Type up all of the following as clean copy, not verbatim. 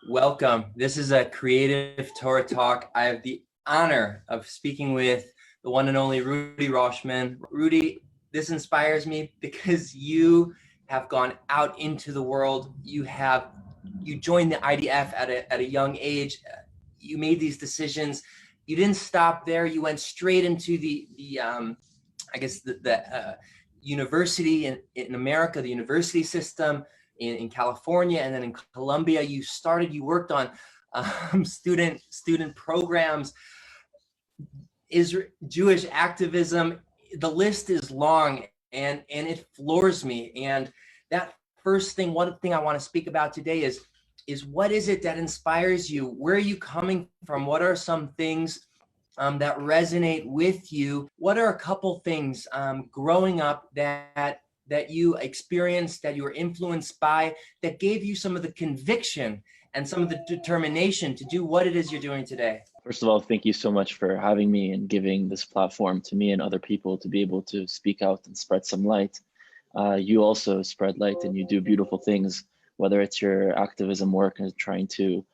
Welcome. This is a Creative Torah Talk. I have the honor of speaking with the one and only Rudy Roshman. Rudy, this inspires me because you have gone out into the world. You joined the IDF at a young age. You made these decisions. You didn't stop there. You went straight into the university in America, the university system in California, and then in Colombia. You worked on student programs, Jewish activism. The list is long, and it floors me. And that one thing I want to speak about today is what is it that inspires you? Where are you coming from? What are some things that resonate with you? What are a couple things growing up that you experienced, that you were influenced by, that gave you some of the conviction and some of the determination to do what it is you're doing today? First of all, thank you so much for having me and giving this platform to me and other people to be able to speak out and spread some light. You also spread light and you do beautiful things, whether it's your activism work and trying to,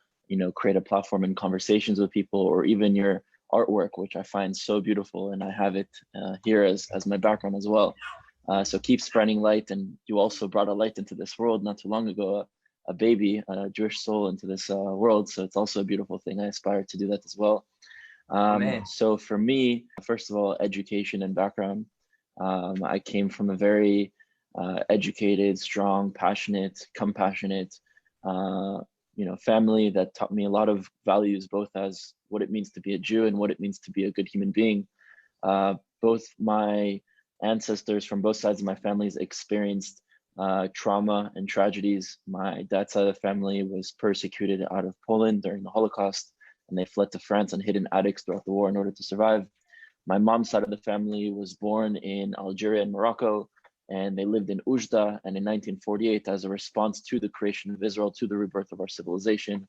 create a platform and conversations with people, or even your artwork, which I find so beautiful, and I have it here as my background as well. So keep spreading light, and you also brought a light into this world not too long ago, a baby, a Jewish soul into this world. So it's also a beautiful thing. I aspire to do that as well. So for me, first of all, education and background. I came from a very educated, strong, passionate, compassionate, family that taught me a lot of values, both as what it means to be a Jew and what it means to be a good human being. Both my ancestors from both sides of my families experienced trauma and tragedies. My dad's side of the family was persecuted out of Poland during the Holocaust, and they fled to France and hid in attics throughout the war in order to survive. My mom's side of the family was born in Algeria and Morocco, and they lived in Oujda. And in 1948, as a response to the creation of Israel, to the rebirth of our civilization,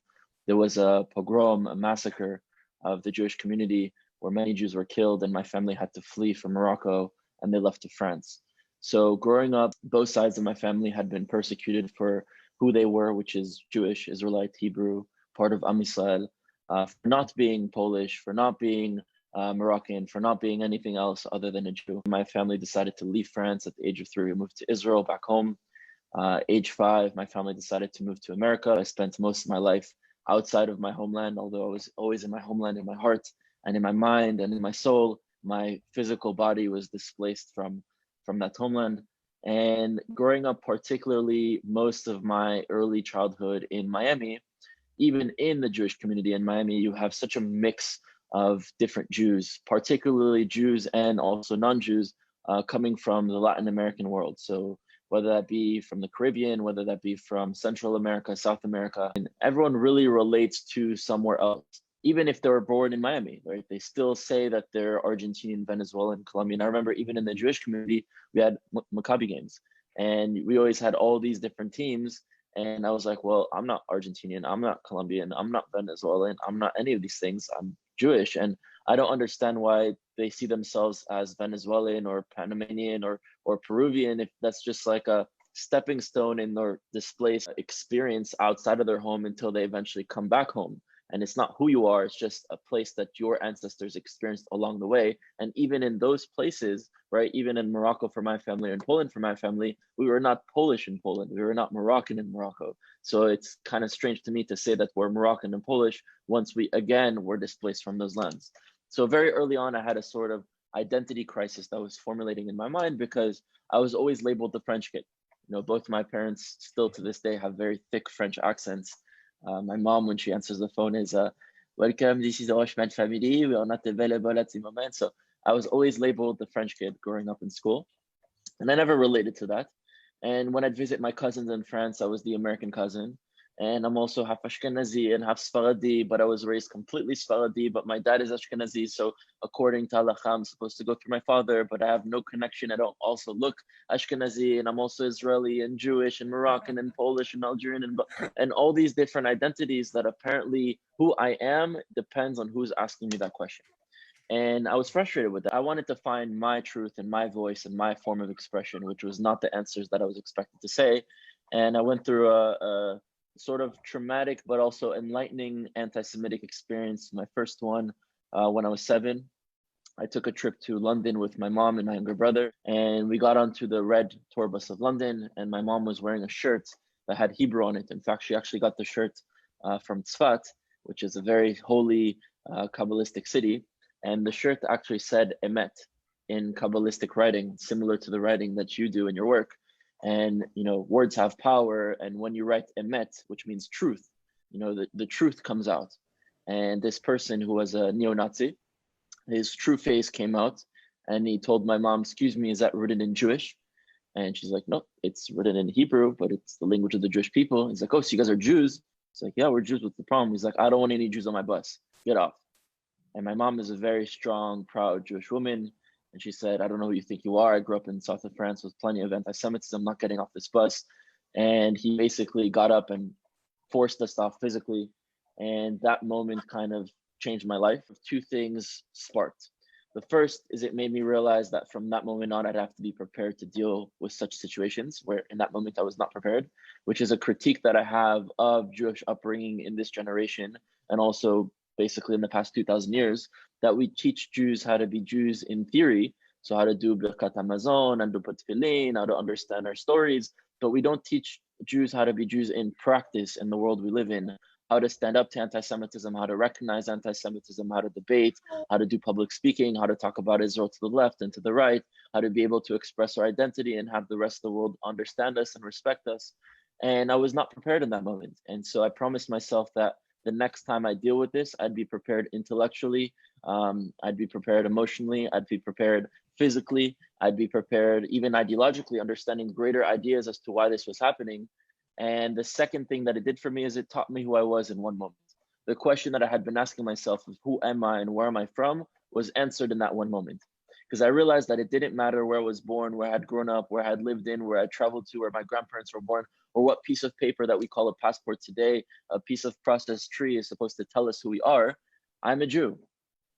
there was a pogrom, a massacre of the Jewish community where many Jews were killed, and my family had to flee from Morocco, and they left to France. So growing up, both sides of my family had been persecuted for who they were, which is Jewish, Israelite, Hebrew, part of Am Yisrael, for not being Polish, for not being Moroccan, for not being anything else other than a Jew. My family decided to leave France at the age of 3. We moved to Israel, back home. Age 5, my family decided to move to America. I spent most of my life outside of my homeland, although I was always in my homeland, in my heart and in my mind and in my soul. My physical body was displaced from that homeland. And growing up, particularly most of my early childhood in Miami, even in the Jewish community in Miami, you have such a mix of different Jews, particularly Jews and also non-Jews, coming from the Latin American world. So whether that be from the Caribbean, whether that be from Central America, South America, and everyone really relates to somewhere else. Even if they were born in Miami, right? They still say that they're Argentinian, Venezuelan, Colombian. I remember even in the Jewish community, we had Maccabi games, and we always had all these different teams. And I was like, well, I'm not Argentinian, I'm not Colombian, I'm not Venezuelan, I'm not any of these things. I'm Jewish, and I don't understand why they see themselves as Venezuelan or Panamanian or Peruvian if that's just like a stepping stone in their displaced experience outside of their home until they eventually come back home. And it's not who you are, it's just a place that your ancestors experienced along the way. And even in those places, right, even in Morocco for my family, or in Poland for my family, we were not Polish in Poland, we were not Moroccan in Morocco. So it's kind of strange to me to say that we're Moroccan and Polish once we again were displaced from those lands. So very early on, I had a sort of identity crisis that was formulating in my mind because I was always labeled the French kid. Both my parents still to this day have very thick French accents. My mom, when she answers the phone, is welcome, this is the Roshman family, we are not available at the moment. So I was always labeled the French kid growing up in school, and I never related to that. And when I'd visit my cousins in France, I was the American cousin. And I'm also half Ashkenazi and half Sfaradi, but I was raised completely Sfaradi, but my dad is Ashkenazi. So according to Halacha, I'm supposed to go through my father, but I have no connection. I don't also look Ashkenazi, and I'm also Israeli and Jewish and Moroccan and Polish and Algerian and all these different identities that apparently who I am depends on who's asking me that question. And I was frustrated with that. I wanted to find my truth and my voice and my form of expression, which was not the answers that I was expected to say. And I went through a sort of traumatic but also enlightening anti-Semitic experience. My first one when I was 7. I took a trip to London with my mom and my younger brother, and we got onto the red tour bus of London, and my mom was wearing a shirt that had Hebrew on it. In fact, she actually got the shirt from Tzfat, which is a very holy Kabbalistic city, and the shirt actually said Emet in Kabbalistic writing, similar to the writing that you do in your work. And words have power, and when you write Emet, which means truth, the truth comes out. And this person who was a neo-Nazi, his true face came out, and he told my mom, "Excuse me, is that written in Jewish?" And she's like, "No, it's written in Hebrew, but it's the language of the Jewish people." He's like, "Oh, so you guys are Jews?" It's like, "Yeah, we're Jews. What's the problem?" He's like, "I don't want any Jews on my bus. Get off." And my mom is a very strong, proud Jewish woman. And she said, "I don't know who you think you are. I grew up in south of France with plenty of anti-Semitism. I'm not getting off this bus." And he basically got up and forced us off physically. And that moment kind of changed my life. Two things sparked. The first is it made me realize that from that moment on, I'd have to be prepared to deal with such situations where in that moment I was not prepared, which is a critique that I have of Jewish upbringing in this generation, and also basically in the past 2,000 years, that we teach Jews how to be Jews in theory. So how to do Birkat Hamazon and do Tefillin, how to understand our stories, but we don't teach Jews how to be Jews in practice in the world we live in. How to stand up to anti-Semitism, how to recognize anti-Semitism, how to debate, how to do public speaking, how to talk about Israel to the left and to the right, how to be able to express our identity and have the rest of the world understand us and respect us. And I was not prepared in that moment. And so I promised myself that the next time I deal with this, I'd be prepared intellectually, I'd be prepared emotionally, I'd be prepared physically, I'd be prepared even ideologically, understanding greater ideas as to why this was happening. And the second thing that it did for me is it taught me who I was in one moment. The question that I had been asking myself of who am I and where am I from was answered in that one moment. Because I realized that it didn't matter where I was born, where I had grown up, where I had lived in, where I traveled to, where my grandparents were born, or what piece of paper that we call a passport today, a piece of processed tree is supposed to tell us who we are. I'm a Jew.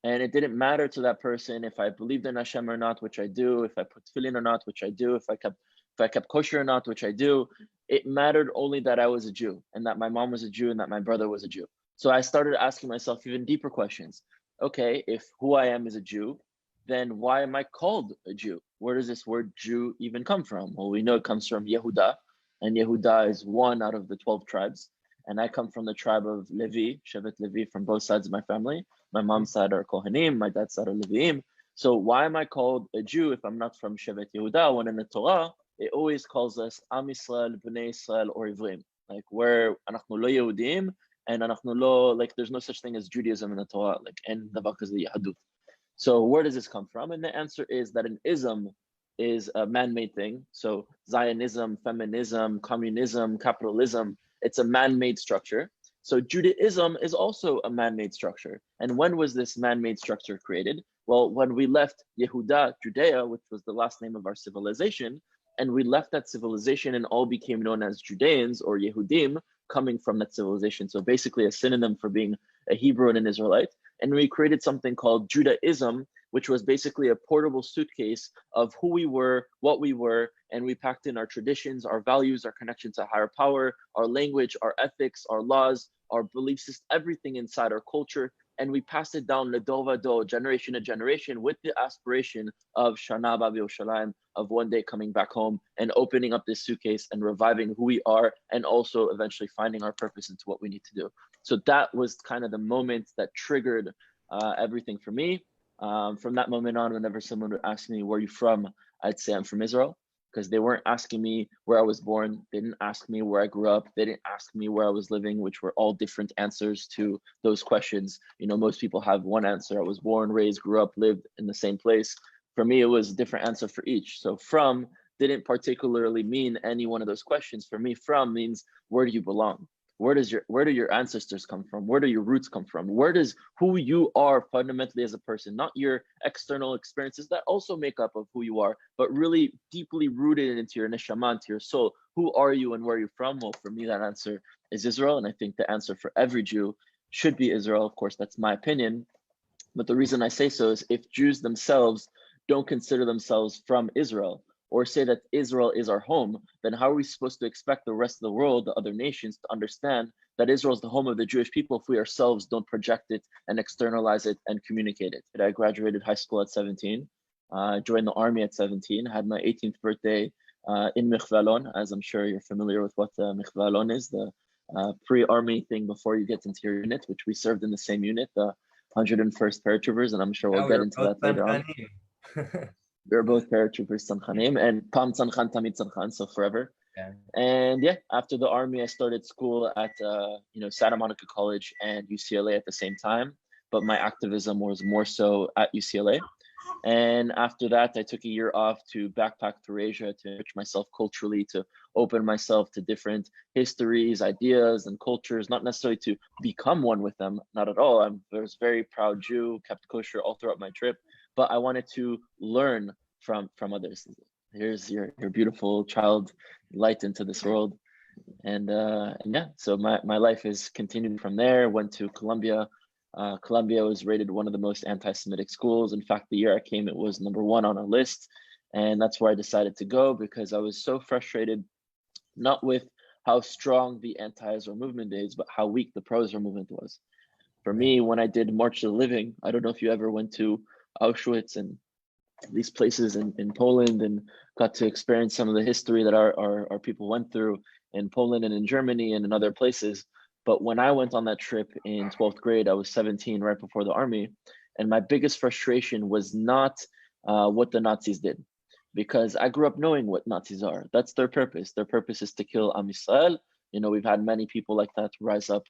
And it didn't matter to that person if I believed in Hashem or not, which I do, if I put tefillin or not, which I do, if I kept kosher or not, which I do. It mattered only that I was a Jew and that my mom was a Jew and that my brother was a Jew. So I started asking myself even deeper questions. Okay, if who I am is a Jew, then why am I called a Jew? Where does this word Jew even come from? Well, we know it comes from Yehuda, and Yehuda is one out of the 12 tribes. And I come from the tribe of Levi, Shevet Levi, from both sides of my family. My mom's side are Kohanim, my dad's side are Leviim. So why am I called a Jew if I'm not from Shevet Yehuda, when in the Torah, it always calls us Am Yisrael, Bnei Yisrael, or Ivrim, like where anachnu lo Yehudim, and anachnu lo, like there's no such thing as Judaism in the Torah, like and the Yahadut. So where does this come from? And the answer is that an ism is a man-made thing. So Zionism, feminism, communism, capitalism, it's a man-made structure. So Judaism is also a man-made structure. And when was this man-made structure created? Well, when we left Yehuda, Judea, which was the last name of our civilization, and we left that civilization and all became known as Judeans or Yehudim, coming from that civilization. So basically a synonym for being a Hebrew and an Israelite. And we created something called Judaism, which was basically a portable suitcase of who we were, what we were, and we packed in our traditions, our values, our connection to higher power, our language, our ethics, our laws, our belief system, everything inside our culture. And we passed it down לדור ודור, generation to generation, with the aspiration of Shana Ba B'Yerushalayim, of one day coming back home and opening up this suitcase and reviving who we are, and also eventually finding our purpose into what we need to do. So that was kind of the moment that triggered everything for me. From that moment on, whenever someone would ask me, "Where are you from?" I'd say I'm from Israel, because they weren't asking me where I was born. They didn't ask me where I grew up. They didn't ask me where I was living, which were all different answers to those questions. Most people have one answer. I was born, raised, grew up, lived in the same place. For me, it was a different answer for each. So from didn't particularly mean any one of those questions. For me, from means where do you belong? Where do your ancestors come from? Where do your roots come from? Where does who you are fundamentally as a person, not your external experiences that also make up of who you are, but really deeply rooted into your neshama, into your soul. Who are you and where are you from? Well, for me, that answer is Israel. And I think the answer for every Jew should be Israel. Of course, that's my opinion. But the reason I say so is if Jews themselves don't consider themselves from Israel, or say that Israel is our home, then how are we supposed to expect the rest of the world, the other nations, to understand that Israel is the home of the Jewish people if we ourselves don't project it and externalize it and communicate it? I graduated high school at 17, joined the army at 17, had my 18th birthday in Michvalon, as I'm sure you're familiar with what Michvalon is, the pre-army thing before you get into your unit, which we served in the same unit, the 101st paratroopers, and I'm sure we'll get into that later on. We were both paratroopers, Tzanchanim, and Pam Tzanchen, Tamid Tzanchen, so forever. Yeah. And yeah, after the army, I started school at Santa Monica College and UCLA at the same time, but my activism was more so at UCLA. And after that, I took a year off to backpack through Asia to enrich myself culturally, to open myself to different histories, ideas, and cultures, not necessarily to become one with them, not at all. I was a very proud Jew, kept kosher all throughout my trip, but I wanted to learn from others. Here's your beautiful child light into this world. And yeah, so my life has continued from there. Went to Columbia. Columbia was rated one of the most anti-Semitic schools. In fact, the year I came, it was #1 on our list. And that's where I decided to go because I was so frustrated, not with how strong the anti-Israel movement is, but how weak the pro-Israel movement was. For me, when I did March to the Living, I don't know if you ever went to Auschwitz and these places in Poland and got to experience some of the history that our people went through in Poland and in Germany and in other places. But when I went on that trip in 12th grade, I was 17, right before the army. And my biggest frustration was not what the Nazis did, because I grew up knowing what Nazis are. That's their purpose. Their purpose is to kill Am Yisrael. We've had many people like that rise up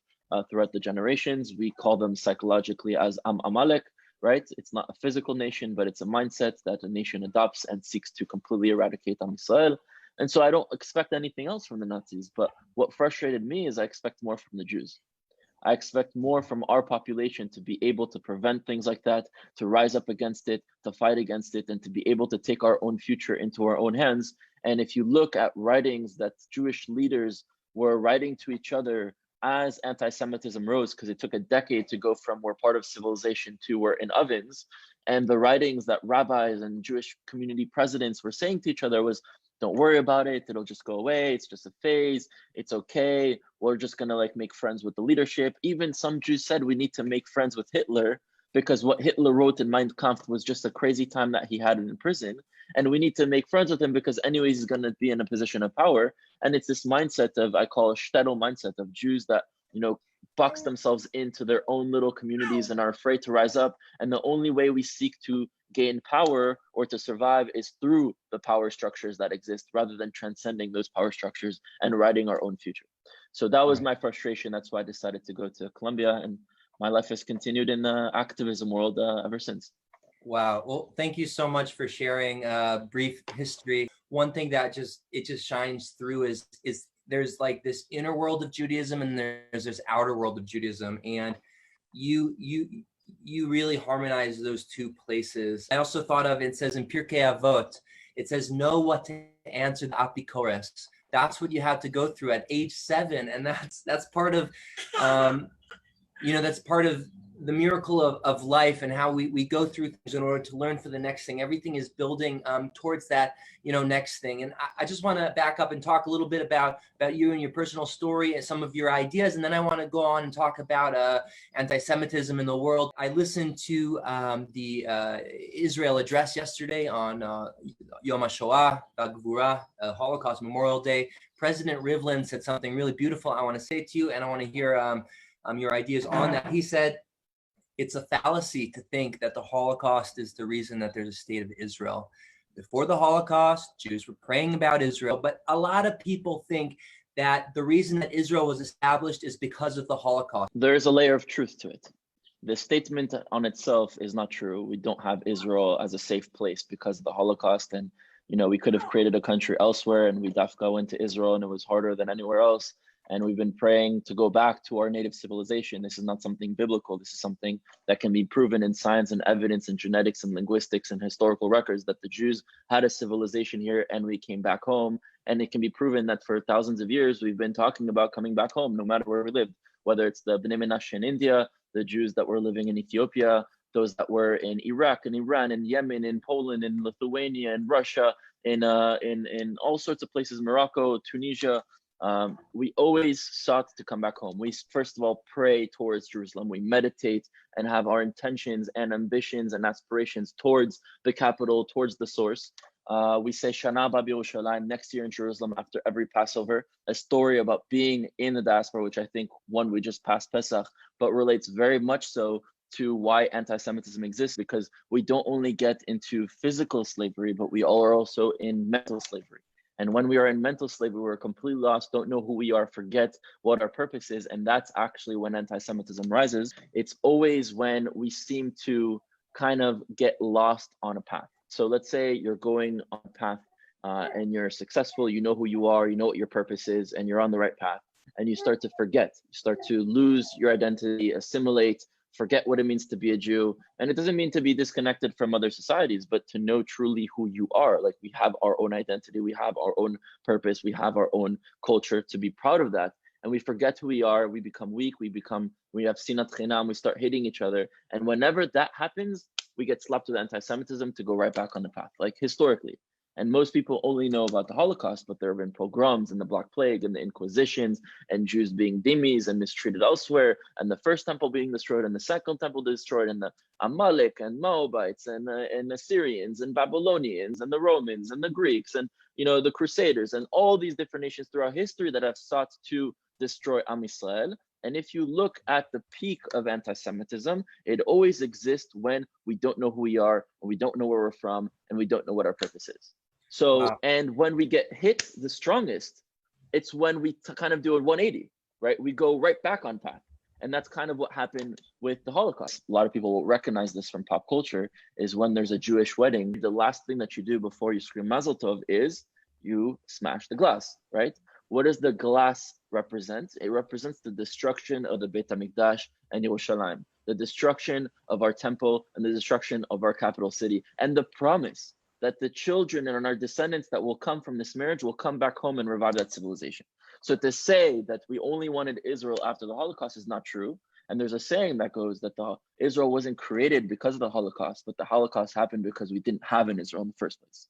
throughout the generations. We call them psychologically as Am Amalek, right? It's not a physical nation, but it's a mindset that a nation adopts and seeks to completely eradicate Am Yisrael. And so I don't expect anything else from the Nazis. But what frustrated me is I expect more from the Jews. I expect more from our population to be able to prevent things like that, to rise up against it, to fight against it, and to be able to take our own future into our own hands. And if you look at writings that Jewish leaders were writing to each other as anti-Semitism rose, because it took a decade to go from we're part of civilization to we're in ovens, and the writings that rabbis and Jewish community presidents were saying to each other was, don't worry about it, it'll just go away, it's just a phase, it's okay, we're just gonna make friends with the leadership. Even some Jews said we need to make friends with Hitler because what Hitler wrote in Mein Kampf was just a crazy time that he had in prison, and we need to make friends with him because anyways he's gonna be in a position of power. And it's this mindset of, I call a shtetl mindset of Jews that box themselves into their own little communities and are afraid to rise up. And the only way we seek to gain power or to survive is through the power structures that exist, rather than transcending those power structures and writing our own future. So that was my frustration. That's why I decided to go to Columbia, and my life has continued in the activism world ever since. Wow. Well, thank you so much for sharing brief history. One thing that just shines through is there's this inner world of Judaism and there's this outer world of Judaism, and you really harmonize those two places. I also thought of, it says in Pirkei Avot, it says know what to answer the apikores. That's what you have to go through at age 7, and that's part of that's part of the miracle of life and how we go through things in order to learn for the next thing. Everything is building towards that next thing. And I just want to back up and talk a little bit about you and your personal story and some of your ideas, and then I want to go on and talk about anti-Semitism in the world. I listened to the Israel address yesterday on Yom HaShoah, Gvura, Holocaust Memorial Day. President Rivlin said something really beautiful I want to say to you, and I want to hear your ideas on that. He said, it's a fallacy to think that the Holocaust is the reason that there's a state of Israel. Before the Holocaust, Jews were praying about Israel, but a lot of people think that the reason that Israel was established is because of the Holocaust. There is a layer of truth to it. The statement on itself is not true. We don't have Israel as a safe place because of the Holocaust, and we could have created a country elsewhere, and we dafka went to Israel, and it was harder than anywhere else. And we've been praying to go back to our native civilization. This is not something biblical. This is something that can be proven in science and evidence and genetics and linguistics and historical records, that the Jews had a civilization here and we came back home. And it can be proven that for thousands of years, we've been talking about coming back home, no matter where we lived, whether it's the Bnei Menashe in India, the Jews that were living in Ethiopia, those that were in Iraq and Iran and Yemen and Poland and Lithuania and Russia. in all sorts of places, Morocco, Tunisia. We always sought to come back home. We first of all pray towards Jerusalem. We meditate and have our intentions and ambitions and aspirations towards the capital, towards the source. We say Shana Ba B'Yerushalayim, next year in Jerusalem after every Passover, a story about being in the diaspora, which I think one we just passed Pesach, but relates very much so to why anti-Semitism exists, because we don't only get into physical slavery, but we are also in mental slavery. And when we are in mental slavery, we're completely lost, don't know who we are, forget what our purpose is. And that's actually when anti-Semitism rises. It's always when we seem to kind of get lost on a path. So let's say you're going on a path and you're successful, you know who you are, you know what your purpose is, and you're on the right path. And you start to forget, you start to lose your identity, assimilate, forget what it means to be a Jew. And it doesn't mean to be disconnected from other societies, but to know truly who you are. Like, we have our own identity, we have our own purpose, we have our own culture, to be proud of that. And we forget who we are, we become weak, we have sinat chinam, we start hating each other. And whenever that happens, we get slapped with anti-Semitism to go right back on the path, like historically. And most people only know about the Holocaust, but there have been pogroms and the Black Plague and the Inquisitions and Jews being dhimmis and mistreated elsewhere, and the first temple being destroyed and the second temple destroyed, and the Amalek and Moabites and Assyrians and Babylonians and the Romans and the Greeks and the Crusaders and all these different nations throughout history that have sought to destroy Am Yisrael. And if you look at the peak of anti-Semitism, it always exists when we don't know who we are, and we don't know where we're from, and we don't know what our purpose is. So, wow. And when we get hit the strongest, it's when we kind of do a 180, right? We go right back on path. And that's kind of what happened with the Holocaust. A lot of people will recognize this from pop culture, is when there's a Jewish wedding, the last thing that you do before you scream Mazel Tov is you smash the glass, right? What does the glass represent? It represents the destruction of the Beit HaMikdash and Yerushalayim, the destruction of our temple and the destruction of our capital city, and the promise that the children and our descendants that will come from this marriage will come back home and revive that civilization. So to say that we only wanted Israel after the Holocaust is not true. And there's a saying that goes that Israel wasn't created because of the Holocaust, but the Holocaust happened because we didn't have an Israel in the first place.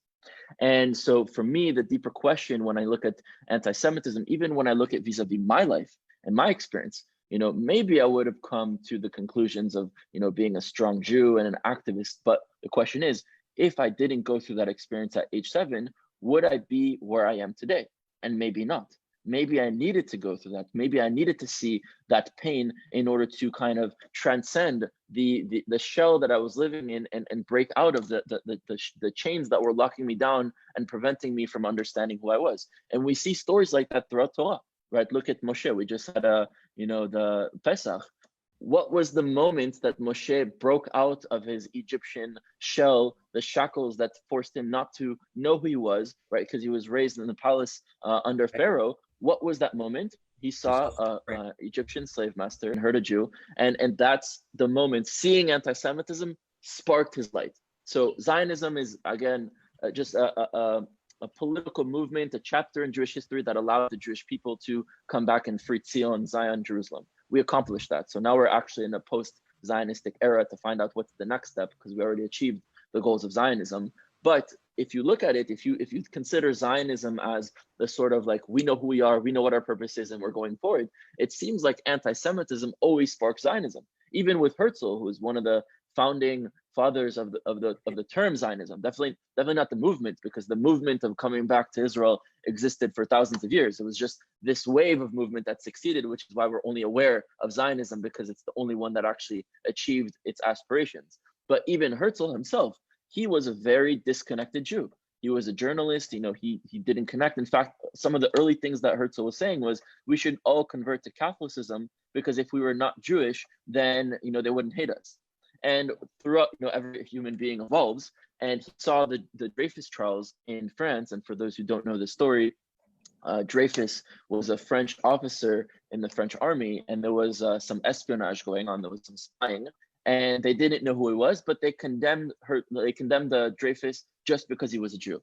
And so for me, the deeper question when I look at anti-Semitism, even when I look at vis-a-vis my life and my experience, maybe I would have come to the conclusions of, being a strong Jew and an activist. But the question is, if I didn't go through that experience at age 7, would I be where I am today? And maybe not. Maybe I needed to go through that. Maybe I needed to see that pain in order to kind of transcend the shell that I was living in and break out of the chains that were locking me down and preventing me from understanding who I was. And we see stories like that throughout Torah, right? Look at Moshe. We just had the Pesach. What was the moment that Moshe broke out of his Egyptian shell, the shackles that forced him not to know who he was, right? Because he was raised in the palace under Pharaoh. What was that moment? He saw an Egyptian slave master and heard a Jew. And that's the moment. Seeing anti-Semitism sparked his light. So Zionism is, again, just a political movement, a chapter in Jewish history that allowed the Jewish people to come back and free Zion, Jerusalem. We accomplished that. So now we're actually in a post-Zionistic era to find out what's the next step, because we already achieved the goals of Zionism. But if you look at it, if you consider Zionism as the sort of like, we know who we are, we know what our purpose is, and we're going forward, it seems like anti-Semitism always sparks Zionism. Even with Herzl, who is one of the founding fathers of the term Zionism, definitely not the movement, because the movement of coming back to Israel existed for thousands of years. It was just this wave of movement that succeeded, which is why we're only aware of Zionism, because it's the only one that actually achieved its aspirations. But even Herzl himself, he was a very disconnected Jew. He was a journalist, he didn't connect. In fact, some of the early things that Herzl was saying was, we should all convert to Catholicism, because if we were not Jewish, then they wouldn't hate us. And throughout, every human being evolves. And he saw the Dreyfus trials in France. And for those who don't know the story, Dreyfus was a French officer in the French army, and there was some espionage going on. There was some spying, and they didn't know who he was, but they condemned Dreyfus just because he was a Jew.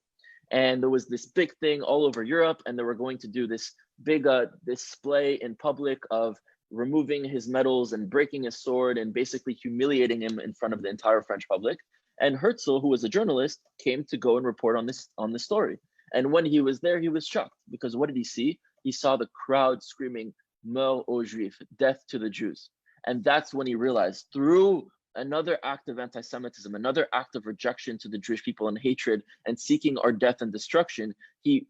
And there was this big thing all over Europe, and they were going to do this big display in public of removing his medals and breaking his sword and basically humiliating him in front of the entire French public. And Herzl, who was a journalist, came to go and report on this story. And when he was there, he was shocked, because what did he see? He saw the crowd screaming, "Mort aux Juifs," death to the Jews. And that's when he realized, through another act of anti-Semitism, another act of rejection to the Jewish people and hatred and seeking our death and destruction, he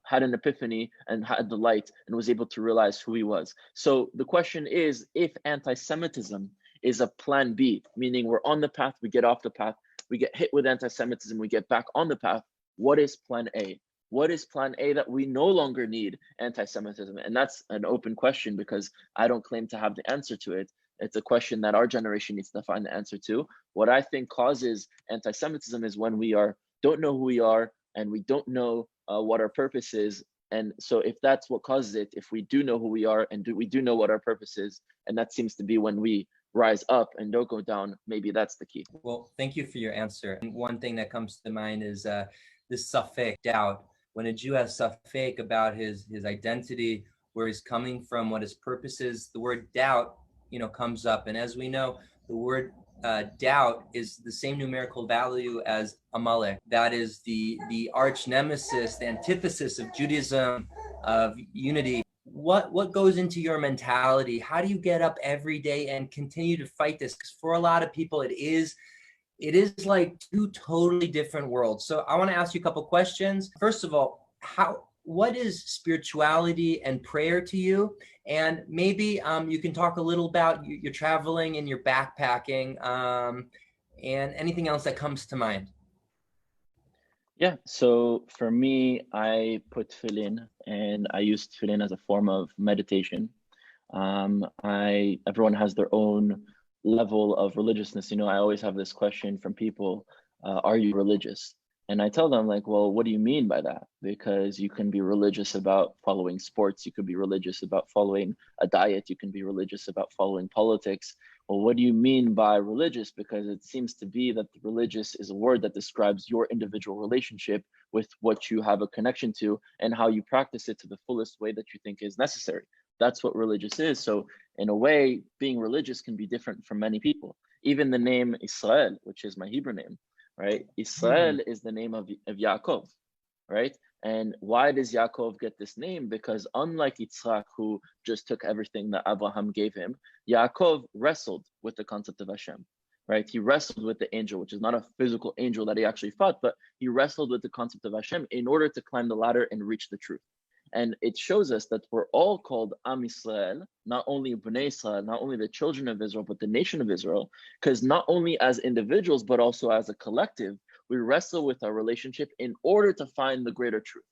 had an epiphany and had the light and was able to realize who he was. So the question is, if anti-Semitism is a plan B, meaning we're on the path, we get off the path, we get hit with anti-Semitism, we get back on the path, what is plan A? What is plan A that we no longer need anti-Semitism? And that's an open question, because I don't claim to have the answer to it. It's a question that our generation needs to find the answer to. What I think causes anti-Semitism is when we don't know who we are, and we don't know what our purpose is. And so if that's what causes it, if we do know who we are and we do know what our purpose is, and that seems to be when we rise up and don't go down, maybe that's the key. Well, thank you for your answer. And one thing that comes to mind is this safek, doubt. When a Jew has safek about his identity, where he's coming from, what his purpose is, the word doubt, comes up. And as we know, the word doubt is the same numerical value as Amalek. That is the arch nemesis, the antithesis of Judaism, of unity. What goes into your mentality? How do you get up every day and continue to fight this? Because for a lot of people, it is like two totally different worlds. So I want to ask you a couple questions. First of all, what is spirituality and prayer to you? And maybe you can talk a little about your traveling and your backpacking, and anything else that comes to mind. Yeah, so for me, I put tefillin, and I use tefillin as a form of meditation. Everyone has their own level of religiousness. I always have this question from people, are you religious? And I tell them, like, well, what do you mean by that? Because you can be religious about following sports, you could be religious about following a diet, you can be religious about following politics. Well, what do you mean by religious? Because it seems to be that the religious is a word that describes your individual relationship with what you have a connection to and how you practice it to the fullest way that you think is necessary. That's what religious is. So in a way, being religious can be different for many people. Even the name Israel, which is my Hebrew name, right? Israel is the name of Yaakov, right? And why does Yaakov get this name? Because unlike Yitzhak, who just took everything that Abraham gave him, Yaakov wrestled with the concept of Hashem, right? He wrestled with the angel, which is not a physical angel that he actually fought, but he wrestled with the concept of Hashem in order to climb the ladder and reach the truth. And it shows us that we're all called Am Yisrael, not only Bnei Israel, not only the children of Israel, but the nation of Israel, because not only as individuals, but also as a collective, we wrestle with our relationship in order to find the greater truth.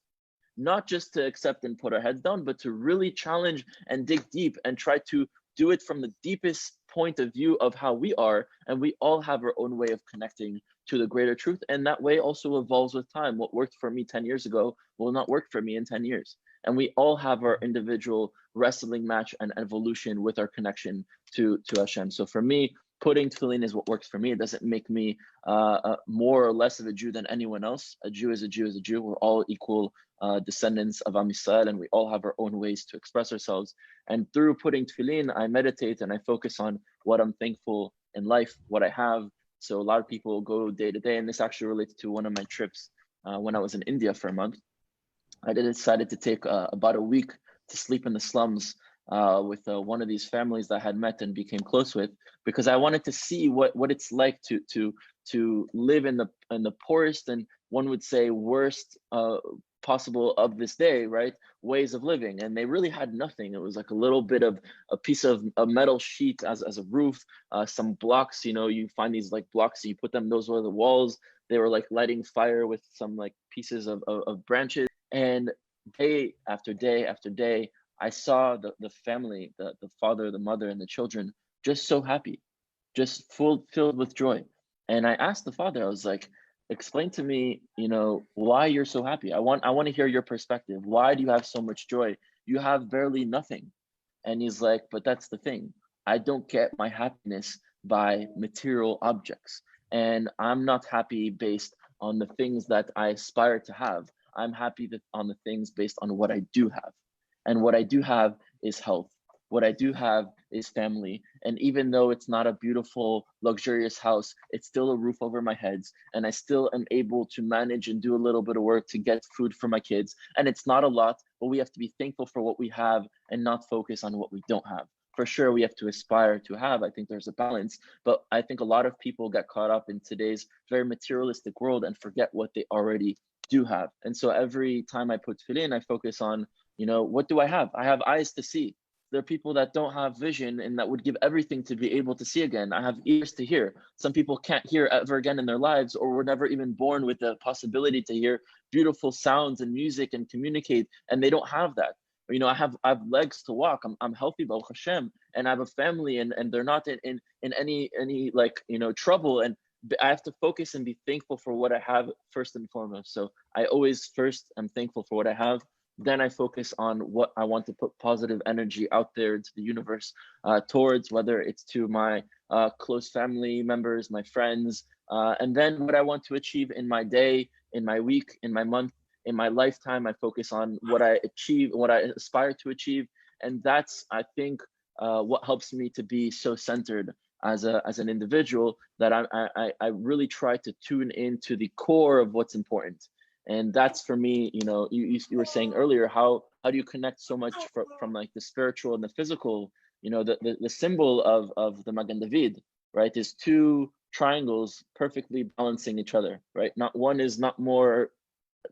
Not just to accept and put our heads down, but to really challenge and dig deep and try to do it from the deepest point of view of how we are. And we all have our own way of connecting to the greater truth. And that way also evolves with time. What worked for me 10 years ago will not work for me in 10 years. And we all have our individual wrestling match and evolution with our connection to Hashem. So for me, putting tefillin is what works for me. It doesn't make me more or less of a Jew than anyone else. A Jew is a Jew is a Jew. We're all equal descendants of Am Yisrael, and we all have our own ways to express ourselves. And through putting tefillin, I meditate and I focus on what I'm thankful in life, what I have. So a lot of people go day to day, and this actually relates to one of my trips when I was in India for a month. I decided to take about a week to sleep in the slums with one of these families that I had met and became close with, because I wanted to see what it's like to live in the poorest and, one would say, worst possible of this day, right? Ways of living. And they really had nothing. It was like a little bit of a piece of a metal sheet as a roof, some blocks, you find these like blocks, you put them, those were the walls. They were like lighting fire with some like pieces of branches. And day after day after day, I saw the family, the father, the mother, and the children just so happy, just filled with joy. And I asked the father, I was like, explain to me, why you're so happy. I want to hear your perspective. Why do you have so much joy? You have barely nothing. And he's like, but that's the thing. I don't get my happiness by material objects. And I'm not happy based on the things that I aspire to have. I'm happy on the things based on what I do have. And what I do have is health. What I do have is family. And even though it's not a beautiful, luxurious house, it's still a roof over my heads. And I still am able to manage and do a little bit of work to get food for my kids. And it's not a lot, but we have to be thankful for what we have and not focus on what we don't have. For sure, we have to aspire to have. I think there's a balance, but I think a lot of people get caught up in today's very materialistic world and forget what they already do have. And so every time I put tefillin, I focus on, what do I have? I have eyes to see. There are people that don't have vision and that would give everything to be able to see again. I have ears to hear. Some people can't hear ever again in their lives, or were never even born with the possibility to hear beautiful sounds and music and communicate, and they don't have that. I have legs to walk. I'm healthy, Baruch Hashem, and I have a family, and they're not in any trouble. And I have to focus and be thankful for what I have first and foremost. So I always first am thankful for what I have. Then I focus on what I want to put positive energy out there into the universe towards, whether it's to my close family members, my friends, and then what I want to achieve in my day, in my week, in my month, in my lifetime. I focus on what I achieve, what I aspire to achieve. And that's, I think, what helps me to be so centered as an individual, that I really try to tune into the core of what's important. And that's for me, you were saying earlier, how do you connect so much from like the spiritual and the physical? The symbol of the Magen David, right, is two triangles perfectly balancing each other, right? Not one is not more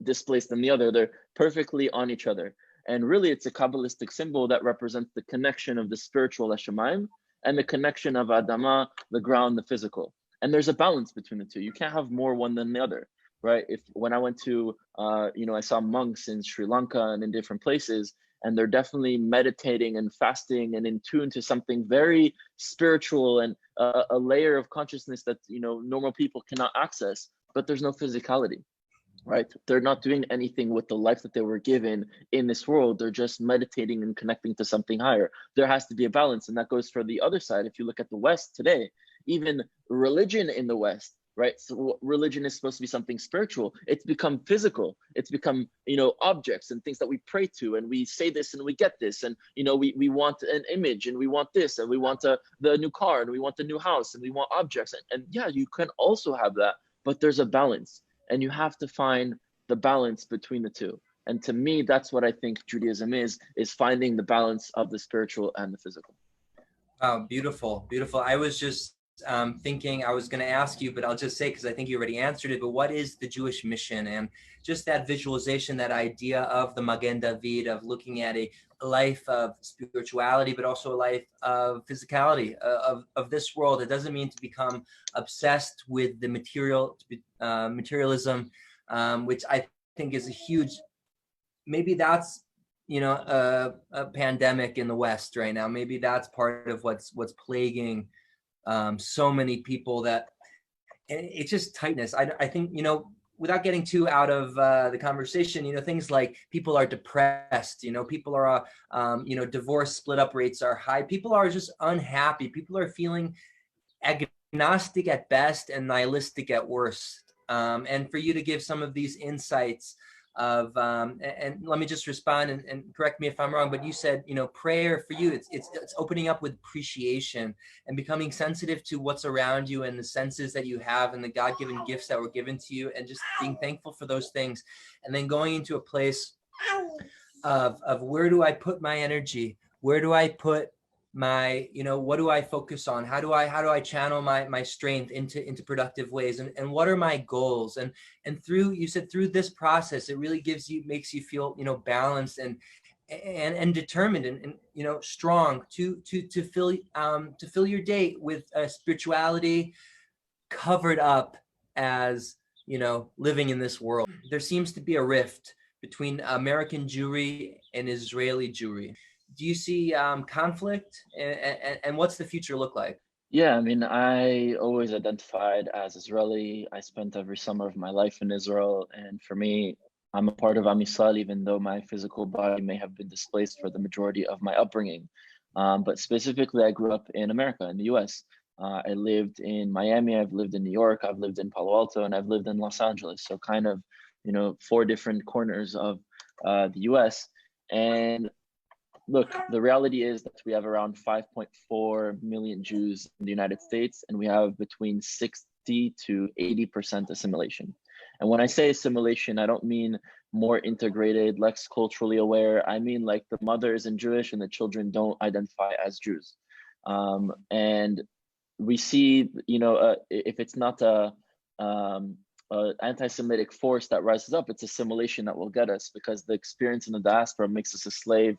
displaced than the other. They're perfectly on each other. And really, it's a Kabbalistic symbol that represents the connection of the spiritual Hashemayim and the connection of Adama, the ground, the physical. And there's a balance between the two. You can't have more one than the other, right? When I went to, I saw monks in Sri Lanka and in different places, and they're definitely meditating and fasting and in tune to something very spiritual and a layer of consciousness that, normal people cannot access, but there's no physicality. Right? They're not doing anything with the life that they were given in this world. They're just meditating and connecting to something higher. There has to be a balance. And that goes for the other side. If you look at the West today, even religion in the West, right? So religion is supposed to be something spiritual. It's become physical. It's become, objects and things that we pray to, and we say this and we get this. And, we want an image, and we want this, and we want the new car, and we want the new house, and we want objects. And yeah, you can also have that, but there's a balance. And you have to find the balance between the two. And to me, that's what I think Judaism is finding the balance of the spiritual and the physical. Wow, beautiful, beautiful. I was just thinking, I was going to ask you, but I'll just say, because I think you already answered it, but what is the Jewish mission? And just that visualization, that idea of the Magen David, of looking at a life of spirituality, but also a life of physicality, of this world. It doesn't mean to become obsessed with the materialism, which I think is a huge, maybe that's, a pandemic in the West right now. Maybe that's part of what's plaguing so many people, that it's just tightness. I think, without getting too out of the conversation, things like people are depressed, people are, divorce, split up rates are high. People are just unhappy. People are feeling agnostic at best and nihilistic at worst. And for you to give some of these insights of, and let me just respond and correct me if I'm wrong, but you said, prayer for you, it's opening up with appreciation and becoming sensitive to what's around you and the senses that you have and the God-given gifts that were given to you, and just being thankful for those things. And then going into a place of where do I put my energy? Where do I put my, what do I focus on? How do I channel my strength into productive ways? And what are my goals? And through, you said, through this process, it really makes you feel, balanced and determined and strong to fill your day with spirituality covered up as, living in this world. There seems to be a rift between American Jewry and Israeli Jewry. Do you see conflict, and what's the future look like? Yeah, I mean, I always identified as Israeli. I spent every summer of my life in Israel. And for me, I'm a part of Am Yisrael, even though my physical body may have been displaced for the majority of my upbringing. But specifically, I grew up in America, in the US. I lived in Miami, I've lived in New York, I've lived in Palo Alto, and I've lived in Los Angeles. So kind of, 4 different corners of the US. And look, the reality is that we have around 5.4 million Jews in the United States, and we have between 60 to 80% assimilation. And when I say assimilation, I don't mean more integrated, less culturally aware. I mean like the mother isn't Jewish and the children don't identify as Jews. And we see, if it's not anti-Semitic force that rises up, it's assimilation that will get us, because the experience in the diaspora makes us a slave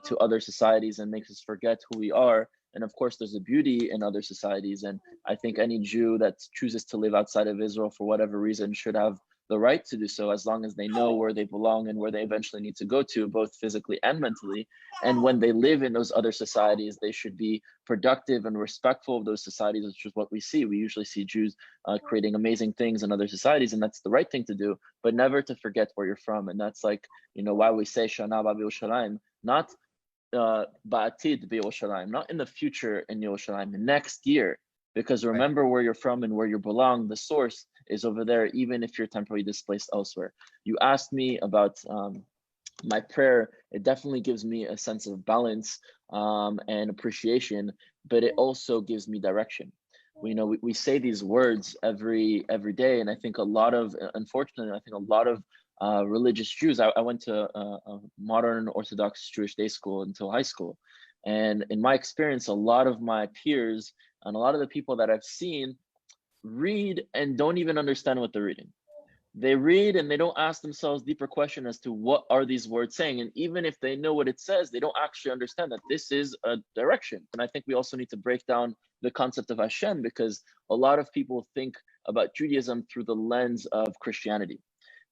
to other societies and makes us forget who we are. And of course, there's a beauty in other societies. And I think any Jew that chooses to live outside of Israel for whatever reason should have the right to do so, as long as they know where they belong and where they eventually need to go to, both physically and mentally. And when they live in those other societies, they should be productive and respectful of those societies, which is what we see. We usually see Jews creating amazing things in other societies, and that's the right thing to do, but never to forget where you're from. And that's like, why we say Shana B'Yerushalayim, not Ba'atid B'Yerushalayim, not in the future in Yerushalayim, next year. Because remember where you're from and where you belong, the source is over there, even if you're temporarily displaced elsewhere. You asked me about my prayer. It definitely gives me a sense of balance and appreciation, but it also gives me direction. We say these words every day, and I think unfortunately, I think a lot of religious Jews, I went to a modern Orthodox Jewish day school until high school. And in my experience, a lot of my peers and a lot of the people that I've seen read and don't even understand what they're reading. They read and they don't ask themselves deeper question as to what are these words saying. And even if they know what it says, they don't actually understand that this is a direction. And I think we also need to break down the concept of Hashem, because a lot of people think about Judaism through the lens of Christianity.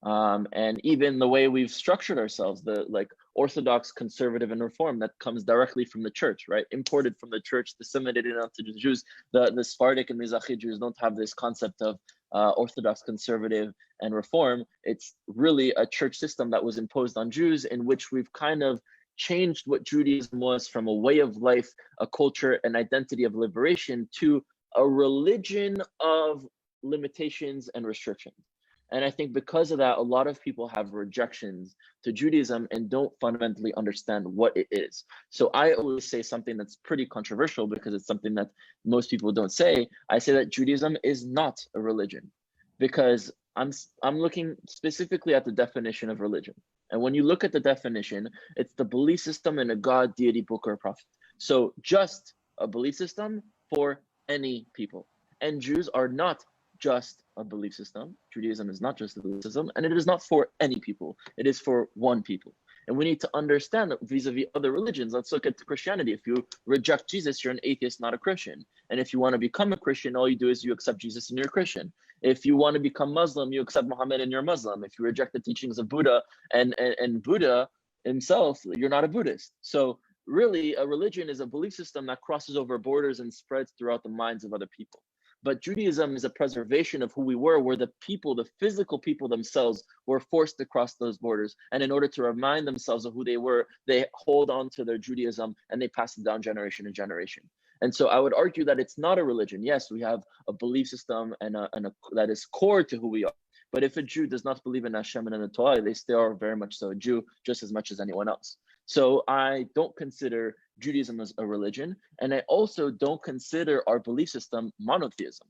And even the way we've structured ourselves, the like Orthodox, conservative, and reform, that comes directly from the church, right? Imported from the church, disseminated into the Jews. The Sephardic and Mizrahi Jews don't have this concept of Orthodox, conservative, and reform. It's really a church system that was imposed on Jews, in which we've kind of changed what Judaism was from a way of life, a culture, an identity of liberation, to a religion of limitations and restrictions. And I think because of that, a lot of people have rejections to Judaism and don't fundamentally understand what it is. So I always say something that's pretty controversial, because it's something that most people don't say. I say that Judaism is not a religion, because I'm looking specifically at the definition of religion. And when you look at the definition, it's the belief system in a God, deity, book, or prophet. So just a belief system for any people. And Jews are not just a belief system. Judaism is not just a belief system, and it is not for any people. It is for one people. And we need to understand that vis-a-vis other religions. Let's look at Christianity. If you reject Jesus, you're an atheist, not a Christian. And if you want to become a Christian, all you do is you accept Jesus and you're a Christian. If you want to become Muslim, you accept Muhammad and you're a Muslim. If you reject the teachings of Buddha and Buddha himself, you're not a Buddhist. So really, a religion is a belief system that crosses over borders and spreads throughout the minds of other people. But Judaism is a preservation of who we were, where the people, the physical people themselves, were forced to cross those borders. And in order to remind themselves of who they were, they hold on to their Judaism and they pass it down generation to generation. And so I would argue that it's not a religion. Yes, we have a belief system and that is core to who we are. But if a Jew does not believe in Hashem and in the Torah, they still are very much so a Jew, just as much as anyone else. So I don't consider Judaism as a religion, and I also don't consider our belief system monotheism,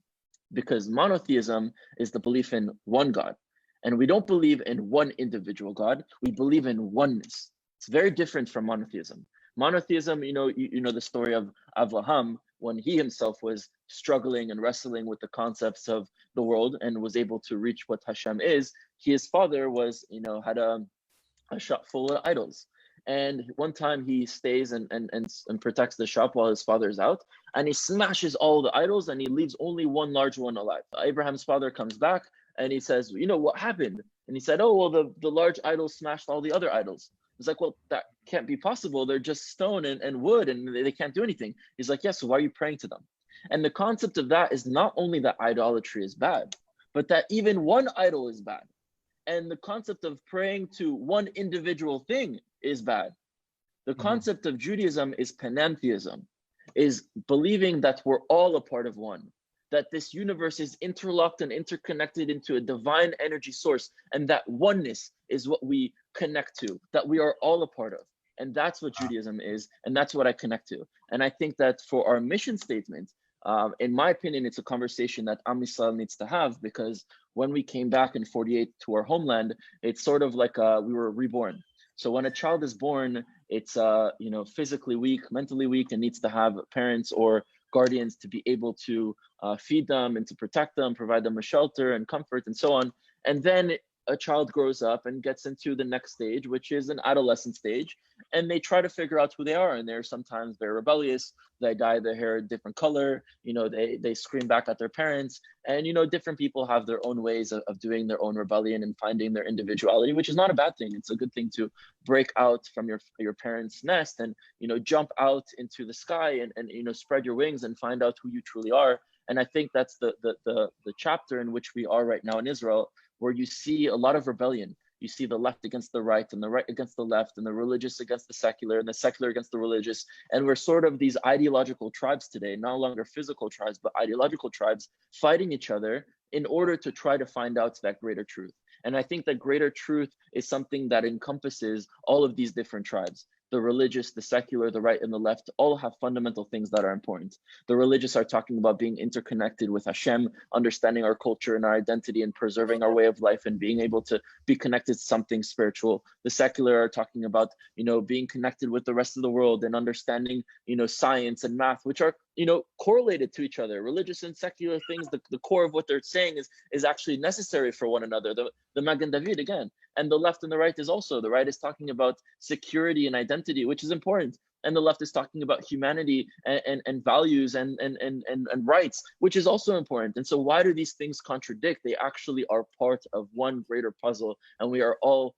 because monotheism is the belief in one God, and we don't believe in one individual God. We believe in oneness. It's very different from monotheism. Monotheism, you know the story of Avraham, when he himself was struggling and wrestling with the concepts of the world and was able to reach what Hashem is. His father was, had a shop full of idols. And one time he stays and protects the shop while his father's out, and he smashes all the idols and he leaves only one large one alive. Abraham's father comes back and he says, what happened? And he said, oh, well, the large idol smashed all the other idols. It's like, well, that can't be possible. They're just stone and wood and they can't do anything. He's like, yes, so why are you praying to them? And the concept of that is not only that idolatry is bad, but that even one idol is bad. And the concept of praying to one individual thing is bad. The concept of Judaism is panentheism, is believing that we're all a part of one, that this universe is interlocked and interconnected into a divine energy source, and that oneness is what we connect to, that we are all a part of. And that's what Judaism is, and that's what I connect to. And I think that for our mission statement, in my opinion, it's a conversation that Am Yisrael needs to have, because when we came back in 48 to our homeland, it's sort of like we were reborn. So when a child is born, it's physically weak, mentally weak, and needs to have parents or guardians to be able to feed them and to protect them, provide them with shelter and comfort and so on. And then a child grows up and gets into the next stage, which is an adolescent stage, and they try to figure out who they are. And they're sometimes very rebellious. They dye their hair a different color. They scream back at their parents. And, different people have their own ways of doing their own rebellion and finding their individuality, which is not a bad thing. It's a good thing to break out from your parents' nest and, jump out into the sky and spread your wings and find out who you truly are. And I think that's the chapter in which we are right now in Israel, where you see a lot of rebellion. You see the left against the right, and the right against the left, and the religious against the secular, and the secular against the religious. And we're sort of these ideological tribes today, no longer physical tribes, but ideological tribes fighting each other in order to try to find out that greater truth. And I think that greater truth is something that encompasses all of these different tribes. The religious, the secular, the right and the left all have fundamental things that are important. The religious are talking about being interconnected with Hashem, understanding our culture and our identity and preserving our way of life and being able to be connected to something spiritual. The secular are talking about, being connected with the rest of the world and understanding, science and math, which are, correlated to each other. Religious and secular things, the core of what they're saying is actually necessary for one another. The Magen David again. And the left and the right is also, the right is talking about security and identity, which is important. And the left is talking about humanity and values and rights, which is also important. And so why do these things contradict? They actually are part of one greater puzzle. And we are all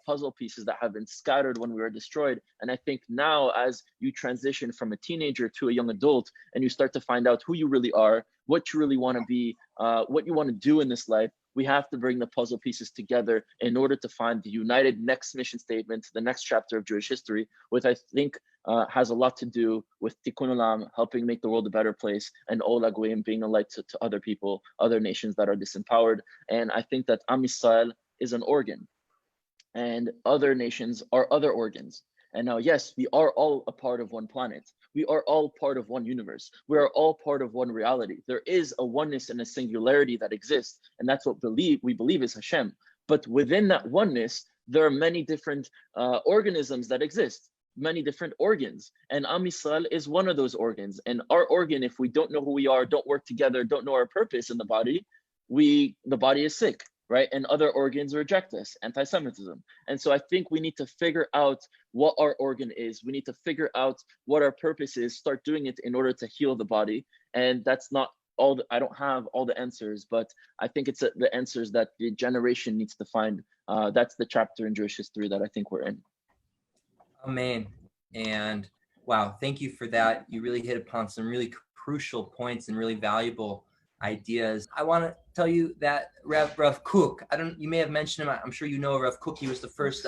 puzzle pieces that have been scattered when we were destroyed. And I think now, as you transition from a teenager to a young adult, and you start to find out who you really are, what you really want to be, what you want to do in this life, we have to bring the puzzle pieces together in order to find the united next mission statement, the next chapter of Jewish history, which I think has a lot to do with Tikkun Olam, helping make the world a better place, and Ol HaGoyim, being a light to other people, other nations that are disempowered. And I think that Am Yisrael is an organ, and other nations are other organs. And now, yes, we are all a part of one planet. We are all part of one universe. We are all part of one reality. There is a oneness and a singularity that exists, and that's what we believe is Hashem. But within that oneness, there are many different organisms that exist, many different organs. And Am Yisrael is one of those organs. And our organ, if we don't know who we are, don't work together, don't know our purpose in the body, the body is sick. Right? And other organs reject us, antisemitism. And so I think we need to figure out what our organ is. We need to figure out what our purpose is, start doing it in order to heal the body. And that's not all, I don't have all the answers, but I think it's the answers that the generation needs to find. That's the chapter in Jewish history that I think we're in. Amen. And wow, thank you for that. You really hit upon some really crucial points and really valuable ideas. I want to tell you that Rav Kook, you may have mentioned him. I'm sure you know Rav Kook. He was the first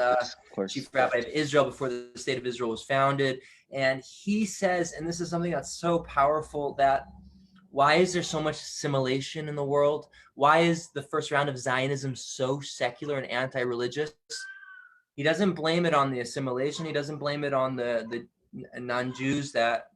chief rabbi of Israel before the state of Israel was founded. And he says, and this is something that's so powerful, that why is there so much assimilation in the world? Why is the first round of Zionism so secular and anti-religious? He doesn't blame it on the assimilation. He doesn't blame it on the non-Jews, that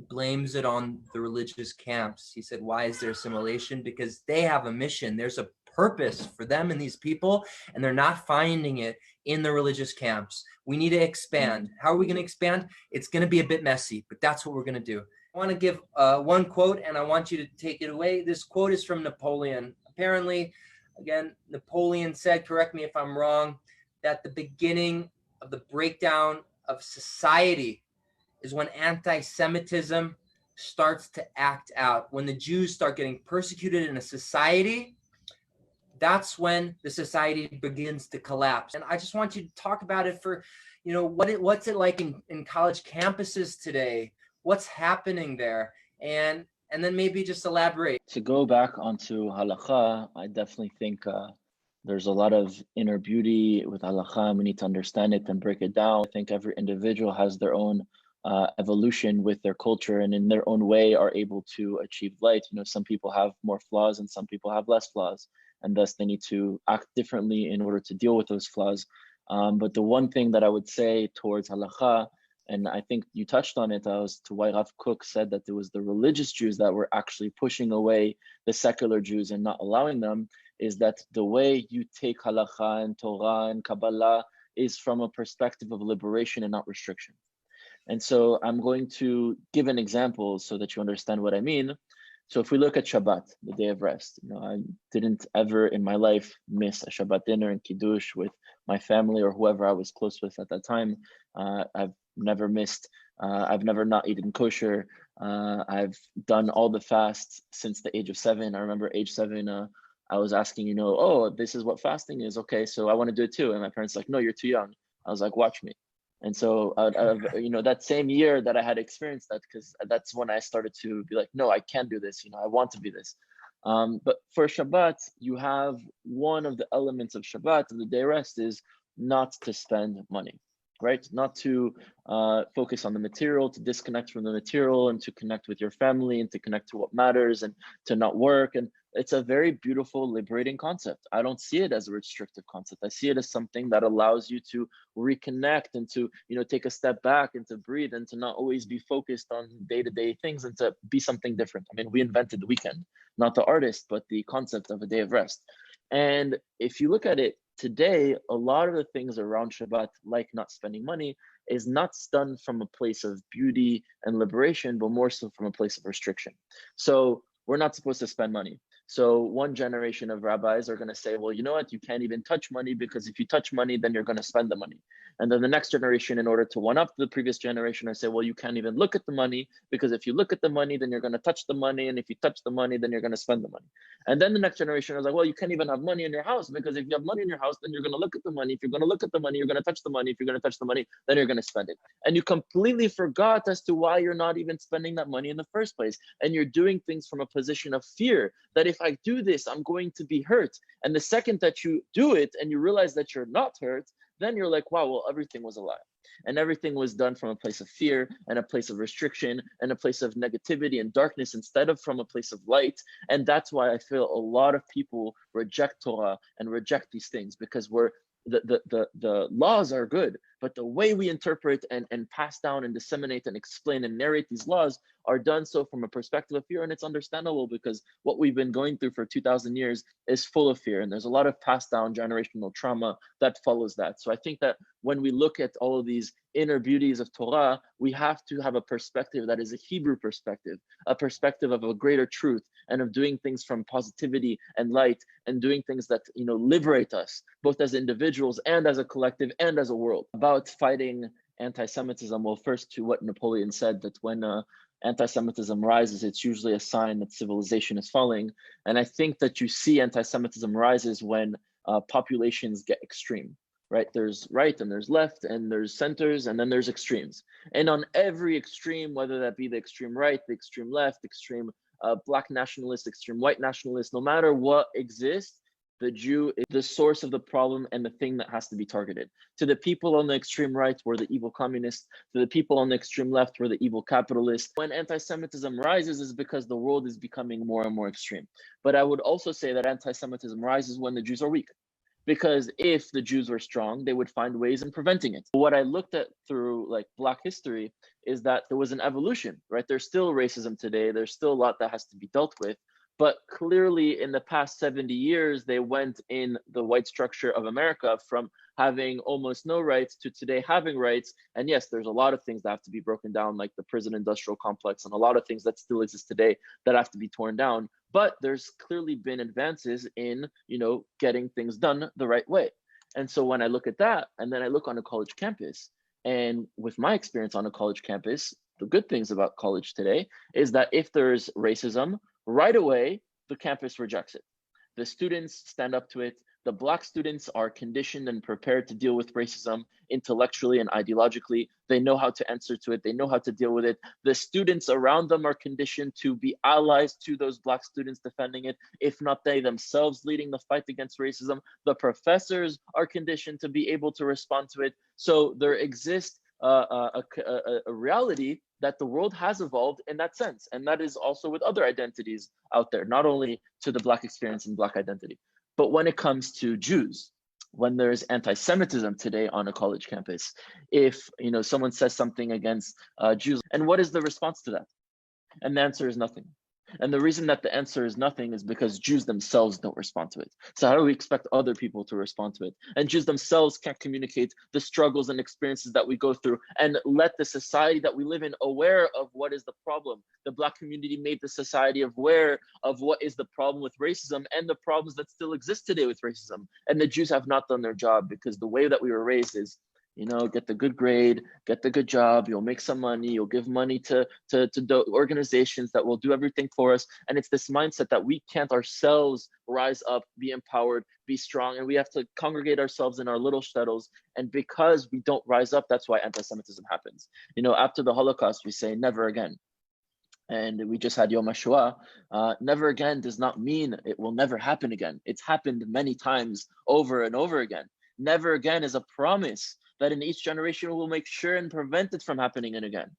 blames it on the religious camps. He said, why is there assimilation? Because they have a mission. There's a purpose for them and these people, and they're not finding it in the religious camps. We need to expand. How are we going to expand? It's going to be a bit messy, but that's what we're going to do. I want to give one quote, and I want you to take it away. This quote is from Napoleon. Apparently, again, Napoleon said, correct me if I'm wrong, that the beginning of the breakdown of society is when anti-Semitism starts to act out. When the Jews start getting persecuted in a society, that's when the society begins to collapse. And I just want you to talk about it for, what's it like in college campuses today? What's happening there? And then maybe just elaborate. To go back onto halakha, I definitely think there's a lot of inner beauty with halakha. We need to understand it and break it down. I think every individual has their own evolution with their culture, and in their own way are able to achieve light. Some people have more flaws and some people have less flaws, and thus they need to act differently in order to deal with those flaws. But the one thing that I would say towards halacha, and I think you touched on it, as to why Rav Kook said that it was the religious Jews that were actually pushing away the secular Jews and not allowing them, is that the way you take halacha and Torah and Kabbalah is from a perspective of liberation and not restriction. And so I'm going to give an example so that you understand what I mean. So if we look at Shabbat, the day of rest, I didn't ever in my life miss a Shabbat dinner and Kiddush with my family or whoever I was close with at that time. I've never missed, I've never not eaten kosher. I've done all the fasts since the age of 7. I remember age 7, I was asking, oh, this is what fasting is. Okay, so I want to do it too. And my parents like, no, you're too young. I was like, watch me. And so, that same year that I had experienced that, because that's when I started to be like, no, I can't do this. I want to be this. But for Shabbat, you have one of the elements of Shabbat, of the day rest, is not to spend money, right? Not to focus on the material, to disconnect from the material and to connect with your family and to connect to what matters and to not work. And it's a very beautiful, liberating concept. I don't see it as a restrictive concept. I see it as something that allows you to reconnect and to, take a step back and to breathe and to not always be focused on day-to-day things and to be something different. I mean, we invented the weekend, not the artist, but the concept of a day of rest. And if you look at it today, a lot of the things around Shabbat, like not spending money, is not done from a place of beauty and liberation, but more so from a place of restriction. So we're not supposed to spend money. So one generation of rabbis are going to say, well, you know what, you can't even touch money, because if you touch money, then you're going to spend the money. And then the next generation, in order to one up the previous generation, I say, well, you can't even look at the money, because if you look at the money, then you're going to touch the money. And if you touch the money, then you're going to spend the money. And then the next generation is like, well, you can't even have money in your house, because if you have money in your house, then you're going to look at the money. If you're going to look at the money, you're going to touch the money. If you're going to touch the money, then you're going to spend it. And you completely forgot as to why you're not even spending that money in the first place. And you're doing things from a position of fear that if I do this, I'm going to be hurt. And the second that you do it and you realize that you're not hurt, then you're like, wow, well, everything was a lie. And everything was done from a place of fear and a place of restriction and a place of negativity and darkness instead of from a place of light. And that's why I feel a lot of people reject Torah and reject these things, because the laws are good, but the way we interpret and pass down and disseminate and explain and narrate these laws are done so from a perspective of fear. And it's understandable, because what we've been going through for 2,000 years is full of fear. And there's a lot of passed down generational trauma that follows that. So I think that when we look at all of these inner beauties of Torah, we have to have a perspective that is a Hebrew perspective, a perspective of a greater truth and of doing things from positivity and light and doing things that, liberate us, both as individuals and as a collective and as a world. About fighting anti-Semitism, well, first to what Napoleon said, that when anti-Semitism rises, it's usually a sign that civilization is falling. And I think that you see anti-Semitism rises when populations get extreme, right? There's right and there's left and there's centers and then there's extremes. And on every extreme, whether that be the extreme right, the extreme left, extreme Black nationalist, extreme white nationalist, no matter what exists, the Jew is the source of the problem and the thing that has to be targeted. To the people on the extreme right, we're the evil communists. To the people on the extreme left, we're the evil capitalists. When anti-Semitism rises is because the world is becoming more and more extreme. But I would also say that anti-Semitism rises when the Jews are weak. Because if the Jews were strong, they would find ways in preventing it. What I looked at through Black history is that there was an evolution, right? There's still racism today. There's still a lot that has to be dealt with. But clearly in the past 70 years, they went in the white structure of America from having almost no rights to today having rights. And yes, there's a lot of things that have to be broken down, like the prison industrial complex and a lot of things that still exist today that have to be torn down. But there's clearly been advances in, getting things done the right way. And so when I look at that, and then I look on a college campus, and with my experience on a college campus, the good things about college today is that if there's racism, right away, the campus rejects it. The students stand up to it. The Black students are conditioned and prepared to deal with racism intellectually and ideologically. They know how to answer to it. They know how to deal with it. The students around them are conditioned to be allies to those Black students defending it, if not they themselves leading the fight against racism. The professors are conditioned to be able to respond to it. So there exists a reality that the world has evolved in that sense. And that is also with other identities out there, not only to the Black experience and Black identity. But when it comes to Jews, when there's anti-Semitism today on a college campus, if someone says something against Jews, and what is the response to that? And the answer is nothing. And the reason that the answer is nothing is because Jews themselves don't respond to it. So how do we expect other people to respond to it? And Jews themselves can't communicate the struggles and experiences that we go through and let the society that we live in aware of what is the problem. The Black community made the society aware of what is the problem with racism and the problems that still exist today with racism. And the Jews have not done their job, because the way that we were raised is, get the good grade, get the good job, you'll make some money, you'll give money to organizations that will do everything for us. And it's this mindset that we can't ourselves rise up, be empowered, be strong, and we have to congregate ourselves in our little shtetls. And because we don't rise up, that's why anti-Semitism happens. After the Holocaust, we say never again. And we just had Yom HaShoah. Never again does not mean it will never happen again. It's happened many times over and over again. Never again is a promise that in each generation we'll make sure and prevent it from happening again.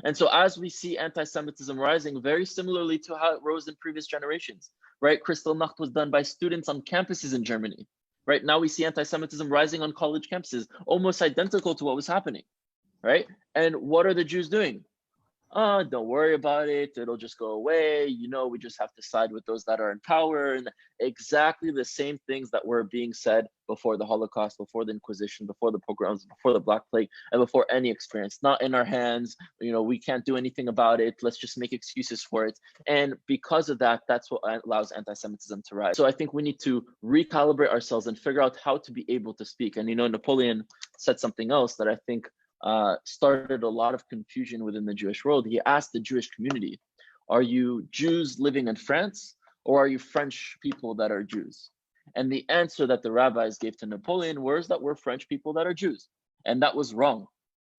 And so as we see anti-Semitism rising, very similarly to how it rose in previous generations, right? Kristallnacht was done by students on campuses in Germany. Right now we see anti-Semitism rising on college campuses, almost identical to what was happening, right? And what are the Jews doing? Don't worry about it, it'll just go away. We just have to side with those that are in power. And exactly the same things that were being said before the Holocaust, before the Inquisition, before the pogroms, before the Black Plague, and before any experience. Not in our hands, we can't do anything about it. Let's just make excuses for it. And because of that, that's what allows anti-Semitism to rise. So I think we need to recalibrate ourselves and figure out how to be able to speak. And Napoleon said something else that I think started a lot of confusion within the Jewish world. He asked the Jewish community, are you Jews living in France, or are you French people that are Jews? And the answer that the rabbis gave to Napoleon was that we're French people that are Jews. And that was wrong.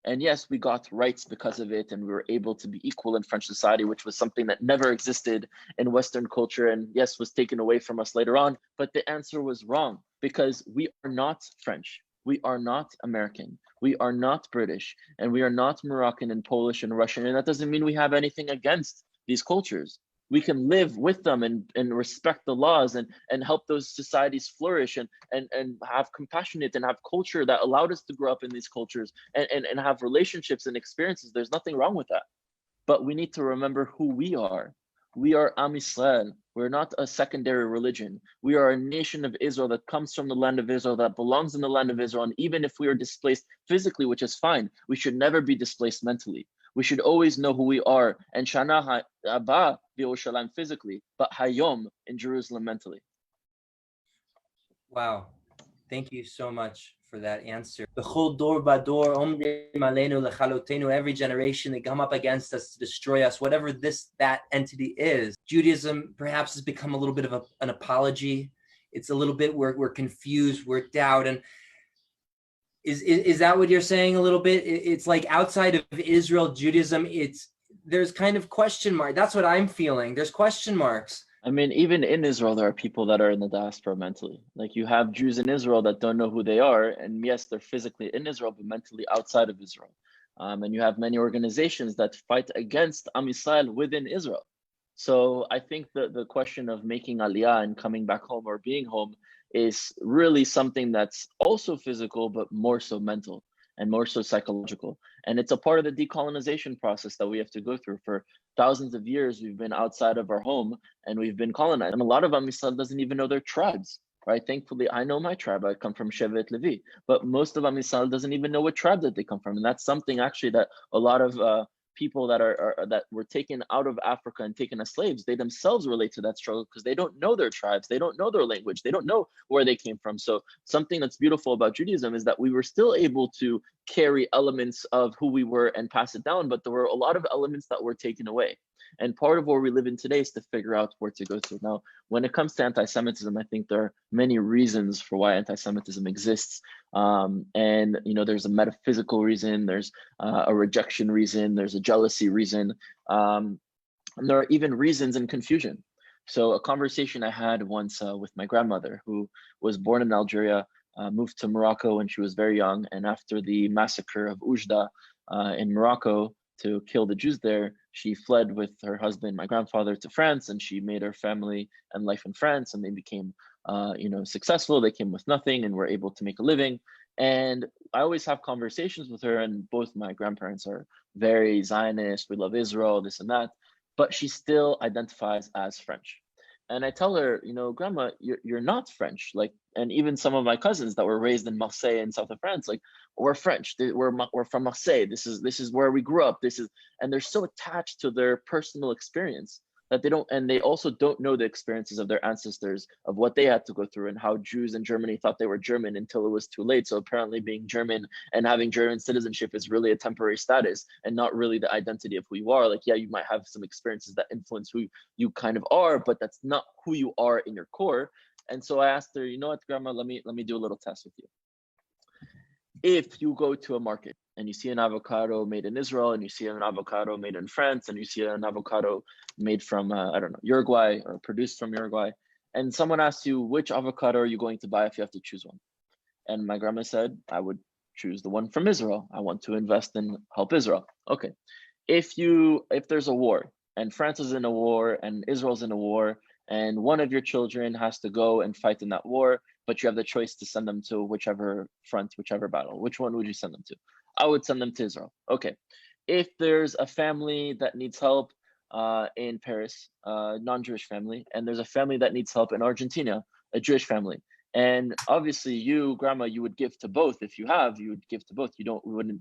And yes, we got rights because of it, and we were able to be equal in French society, which was something that never existed in Western culture, and yes, was taken away from us later on. But the answer was wrong, because we are not French. We are not American, we are not British, and we are not Moroccan and Polish and Russian. And that doesn't mean we have anything against these cultures. We can live with them and respect the laws and help those societies flourish and have compassionate and have culture that allowed us to grow up in these cultures and have relationships and experiences. There's nothing wrong with that. But we need to remember who we are. We are Am Yisrael. We're not a secondary religion. We are a nation of Israel that comes from the land of Israel, that belongs in the land of Israel. And even if we are displaced physically, which is fine, we should never be displaced mentally. We should always know who we are. And Shana Haba B'Yerushalayim physically, but Hayom in Jerusalem mentally. Wow. Thank you so much for that answer. Every generation they come up against us to destroy us, whatever that entity is. Judaism perhaps has become a little bit of an apology. It's a little bit, we're confused, we're doubt. And is that what you're saying a little bit? It's like outside of Israel, Judaism, there's kind of question mark. That's what I'm feeling. There's question marks. I mean, even in Israel, there are people that are in the diaspora mentally. Like, you have Jews in Israel that don't know who they are. And yes, they're physically in Israel, but mentally outside of Israel. And you have many organizations that fight against Am Yisrael within Israel. So I think the question of making aliyah and coming back home or being home is really something that's also physical, but more so mental and more so psychological. And it's a part of the decolonization process that we have to go through. For thousands of years, we've been outside of our home and we've been colonized. And a lot of Am Yisrael doesn't even know their tribes, right? Thankfully, I know my tribe. I come from Shevet Levi, but most of Am Yisrael doesn't even know what tribe that they come from. And that's something actually that a lot of people that that were taken out of Africa and taken as slaves, they themselves relate to that struggle because they don't know their tribes, they don't know their language, they don't know where they came from. So something that's beautiful about Judaism is that we were still able to carry elements of who we were and pass it down, but there were a lot of elements that were taken away. And part of where we live in today is to figure out where to go to. Now, when it comes to anti-Semitism, I think there are many reasons for why anti-Semitism exists. And there's a metaphysical reason, there's a rejection reason, there's a jealousy reason, and there are even reasons in confusion. So a conversation I had once with my grandmother, who was born in Algeria, moved to Morocco when she was very young, and after the massacre of Oujda in Morocco to kill the Jews there, she fled with her husband, my grandfather, to France, and she made her family and life in France, and they became successful. They came with nothing and were able to make a living. And I always have conversations with her, and both my grandparents are very Zionist. We love Israel, this and that, but she still identifies as French. And I tell her, Grandma, you're not French. Like, and even some of my cousins that were raised in Marseille in south of France, like, we're French. We're from Marseille. This is where we grew up. And they're so attached to their personal experience that they also don't know the experiences of their ancestors, of what they had to go through and how Jews in Germany thought they were German until it was too late. So apparently being German and having German citizenship is really a temporary status and not really the identity of who you are. Like, yeah, you might have some experiences that influence who you kind of are, but that's not who you are in your core. And so I asked her, you know what, Grandma, let me do a little test with you. If you go to a market and you see an avocado made in Israel, and you see an avocado made in France, and you see an avocado made from, Uruguay, or produced from Uruguay, and someone asks you, which avocado are you going to buy if you have to choose one? And my grandma said, I would choose the one from Israel. I want to invest and help Israel. Okay. If there's a war, and France is in a war, and Israel's in a war, and one of your children has to go and fight in that war, but you have the choice to send them to whichever front, whichever battle, which one would you send them to? I would send them to Israel. Okay. If there's a family that needs help in Paris, non-Jewish family, and there's a family that needs help in Argentina, a Jewish family, and obviously you, Grandma, you would give to both. If you would give to both. You wouldn't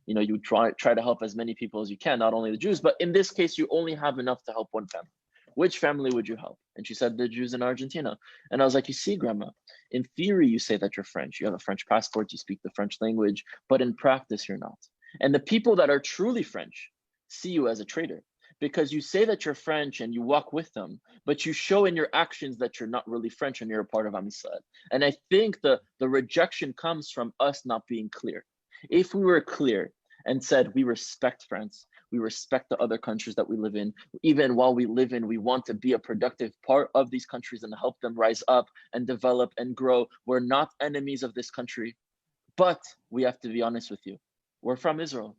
you would try to help as many people as you can, not only the Jews, but in this case, you only have enough to help one family. Which family would you help? And she said, the Jews in Argentina. And I was like, you see, Grandma, in theory, you say that you're French. You have a French passport, you speak the French language, but in practice, you're not. And the people that are truly French see you as a traitor, because you say that you're French and you walk with them, but you show in your actions that you're not really French and you're a part of Am Yisrael. And I think the rejection comes from us not being clear. If we were clear and said, we respect France, we respect the other countries that we live in. Even while we live in, we want to be a productive part of these countries and help them rise up and develop and grow. We're not enemies of this country, but we have to be honest with you. We're from Israel.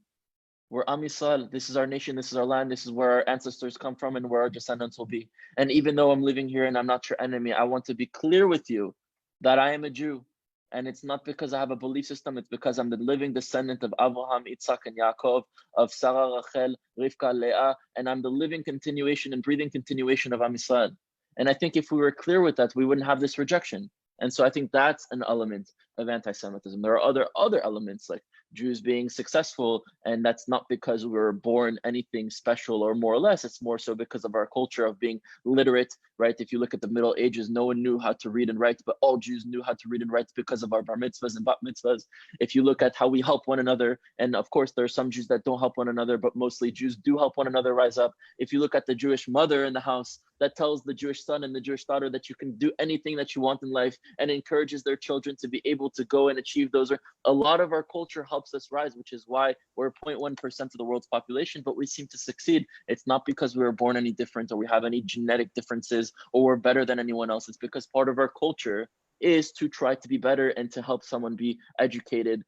We're Am Yisrael. This is our nation. This is our land. This is where our ancestors come from and where our descendants will be. And even though I'm living here and I'm not your enemy, I want to be clear with you that I am a Jew. And it's not because I have a belief system, it's because I'm the living descendant of Abraham, Yitzhak, and Yaakov, of Sarah, Rachel, Rivka, Leah, and I'm the living continuation and breathing continuation of Am Yisrael. And I think if we were clear with that, we wouldn't have this rejection. And so I think that's an element of anti-Semitism. There are other elements, like Jews being successful, and that's not because we were born anything special or more or less. It's more so because of our culture of being literate, right? If you look at the Middle Ages, no one knew how to read and write, but all Jews knew how to read and write because of our bar mitzvahs and bat mitzvahs. If you look at how we help one another, and of course there are some Jews that don't help one another, but mostly Jews do help one another rise up. If you look at the Jewish mother in the house that tells the Jewish son and the Jewish daughter that you can do anything that you want in life, and encourages their children to be able to go and achieve those, a lot of our culture helps us rise, which is why we're 0.1% of the world's population, but we seem to succeed. It's not because we were born any different or we have any genetic differences or we're better than anyone else. It's because part of our culture is to try to be better and to help someone be educated,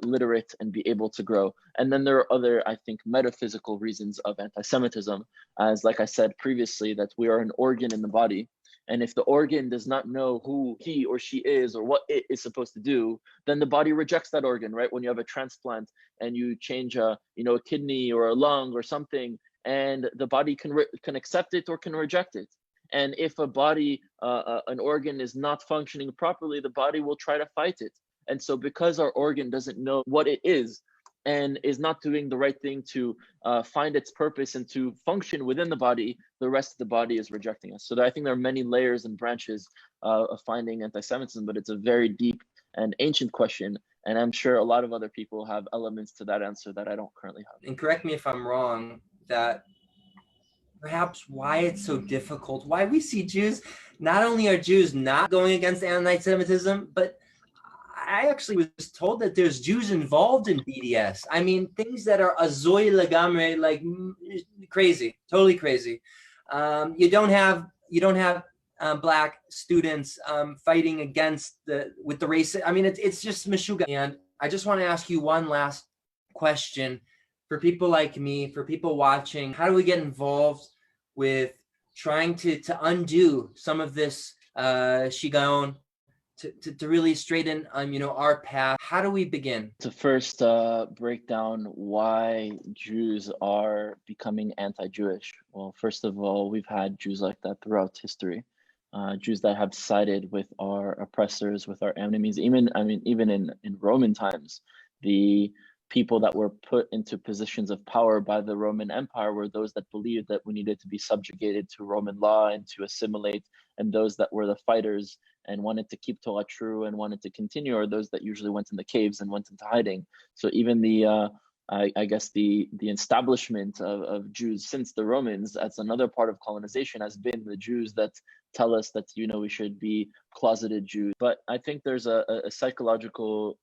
literate, and be able to grow. And then there are other, I think, metaphysical reasons of anti-Semitism, as like I said previously, that we are an organ in the body. And if the organ does not know who he or she is or what it is supposed to do, then the body rejects that organ, right? When you have a transplant and you change a kidney or a lung or something, and the body can accept it or can reject it. And if a body, an organ is not functioning properly, the body will try to fight it. And so because our organ doesn't know what it is and is not doing the right thing to find its purpose and to function within the body, the rest of the body is rejecting us. So I think there are many layers and branches of finding anti-Semitism, but it's a very deep and ancient question. And I'm sure a lot of other people have elements to that answer that I don't currently have. And correct me if I'm wrong, that perhaps why it's so difficult, why we see Jews, not only are Jews not going against anti-Semitism, but I actually was told that there's Jews involved in BDS. I mean, things that are azoy lagamre, like crazy, totally crazy. You don't have black students fighting against with the race. I mean, it's just meshuga. And I just want to ask you one last question for people like me, for people watching. How do we get involved with trying to undo some of this shigaon, to really straighten our path. How do we begin? To first break down why Jews are becoming anti-Jewish. Well, first of all, we've had Jews like that throughout history. Jews that have sided with our oppressors, with our enemies. Even in Roman times, the people that were put into positions of power by the Roman Empire were those that believed that we needed to be subjugated to Roman law and to assimilate, and those that were the fighters and wanted to keep Torah true and wanted to continue are those that usually went in the caves and went into hiding. So even the I guess the establishment of Jews since the Romans, that's another part of colonization, has been the Jews that tell us that we should be closeted Jews. But I think there's a psychological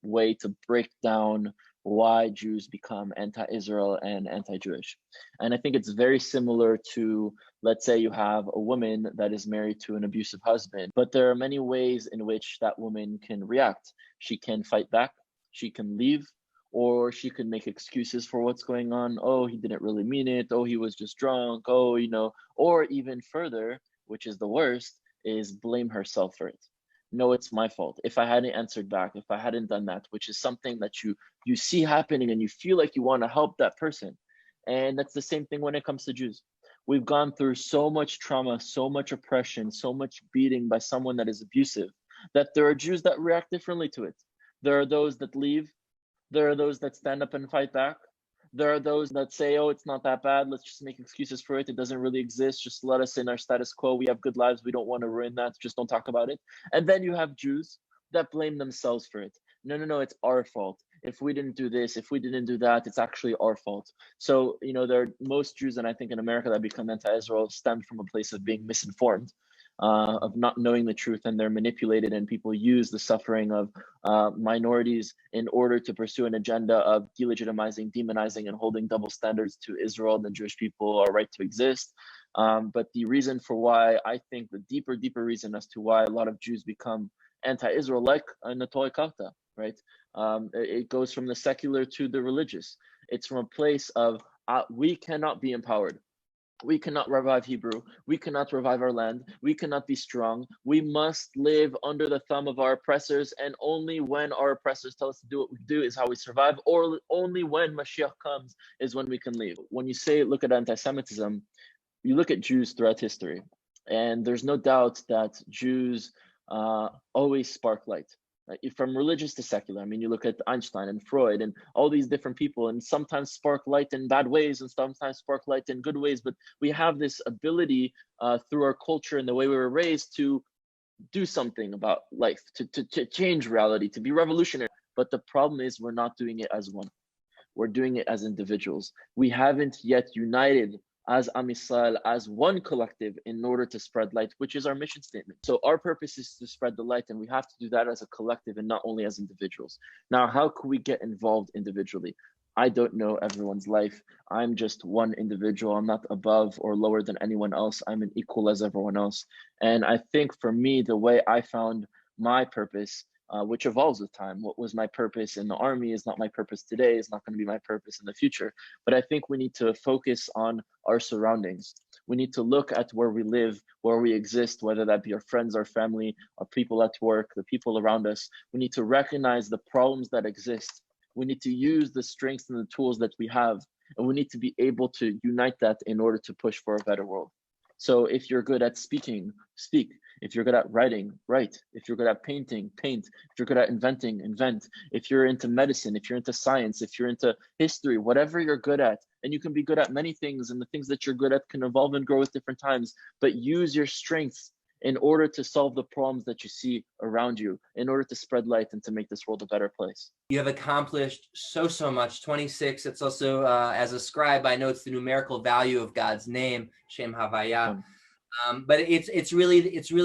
way to break down why Jews become anti-Israel and anti-Jewish. And I think it's very similar to, let's say you have a woman that is married to an abusive husband, but there are many ways in which that woman can react. She can fight back, she can leave, or she could make excuses for what's going on. Oh, he didn't really mean it. Oh, he was just drunk. Oh, or even further, which is the worst, is blame herself for it. No, it's my fault. If I hadn't answered back, if I hadn't done that, which is something that you see happening and you feel like you want to help that person. And that's the same thing when it comes to Jews. We've gone through so much trauma, so much oppression, so much beating by someone that is abusive, that there are Jews that react differently to it. There are those that leave. There are those that stand up and fight back. There are those that say, oh, it's not that bad. Let's just make excuses for it. It doesn't really exist. Just let us in our status quo. We have good lives. We don't want to ruin that. Just don't talk about it. And then you have Jews that blame themselves for it. No, it's our fault. If we didn't do this, if we didn't do that, it's actually our fault. So, there are most Jews, and I think in America, that become anti-Israel stem from a place of being misinformed. Of not knowing the truth, and they're manipulated, and people use the suffering of minorities in order to pursue an agenda of delegitimizing, demonizing, and holding double standards to Israel and the Jewish people, our right to exist. But the reason for why, I think the deeper reason as to why a lot of Jews become anti-Israel, like Anatoly Karta, right? It goes from the secular to the religious. It's from a place of we cannot be empowered. We cannot revive Hebrew. We cannot revive our land. We cannot be strong. We must live under the thumb of our oppressors, and only when our oppressors tell us to do what we do is how we survive, or only when Mashiach comes is when we can leave. When you say look at anti-Semitism, you look at Jews throughout history, and there's no doubt that Jews always spark light. From religious to secular. I mean, you look at Einstein and Freud and all these different people, and sometimes spark light in bad ways and sometimes spark light in good ways. But we have this ability through our culture and the way we were raised to do something about life, to change reality, to be revolutionary. But the problem is we're not doing it as one. We're doing it as individuals. We haven't yet united as Am Yisrael, as one collective, in order to spread light, which is our mission statement. So our purpose is to spread the light, and we have to do that as a collective and not only as individuals. Now, how can we get involved individually? I don't know everyone's life. I'm just one individual. I'm not above or lower than anyone else. I'm an equal as everyone else. And I think for me, the way I found my purpose, which evolves with time. What was my purpose in the army is not my purpose today, is not going to be my purpose in the future. But I think we need to focus on our surroundings. We need to look at where we live, where we exist, whether that be our friends, our family, our people at work, the people around us. We need to recognize the problems that exist. We need to use the strengths and the tools that we have, and we need to be able to unite that in order to push for a better world. So if you're good at speaking, speak. If you're good at writing, write. If you're good at painting, paint. If you're good at inventing, invent. If you're into medicine, if you're into science, if you're into history, whatever you're good at, and you can be good at many things, and the things that you're good at can evolve and grow with different times, but use your strengths in order to solve the problems that you see around you, in order to spread light and to make this world a better place. You have accomplished so much. 26. It's also, as a scribe, I know it's the numerical value of God's name, Shem Havaya. But it's really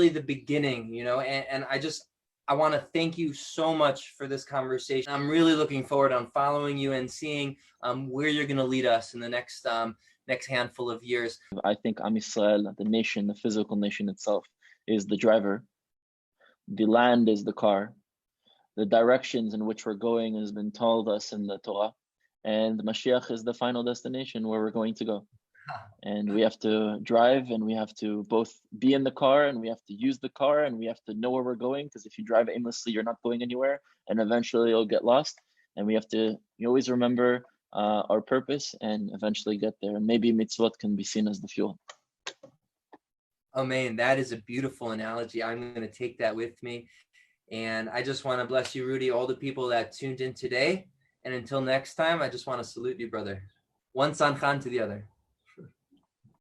the beginning, and I want to thank you so much for this conversation. I'm really looking forward on following you and seeing where you're going to lead us in the next handful of years. I think Am Yisrael, the nation, the physical nation itself, is the driver. The land is the car. The directions in which we're going has been told us in the Torah, and Mashiach is the final destination where we're going to go. and we have to drive, and we have to both be in the car, and we have to use the car, and we have to know where we're going, because if you drive aimlessly, you're not going anywhere, and eventually you'll get lost. And we have to always remember our purpose and eventually get there. And maybe mitzvot can be seen as the fuel. Oh man, that is a beautiful analogy. I'm going to take that with me. And I just want to bless you, Rudy, all the people that tuned in today. And until next time, I just want to salute you, brother. One San Khan to the other.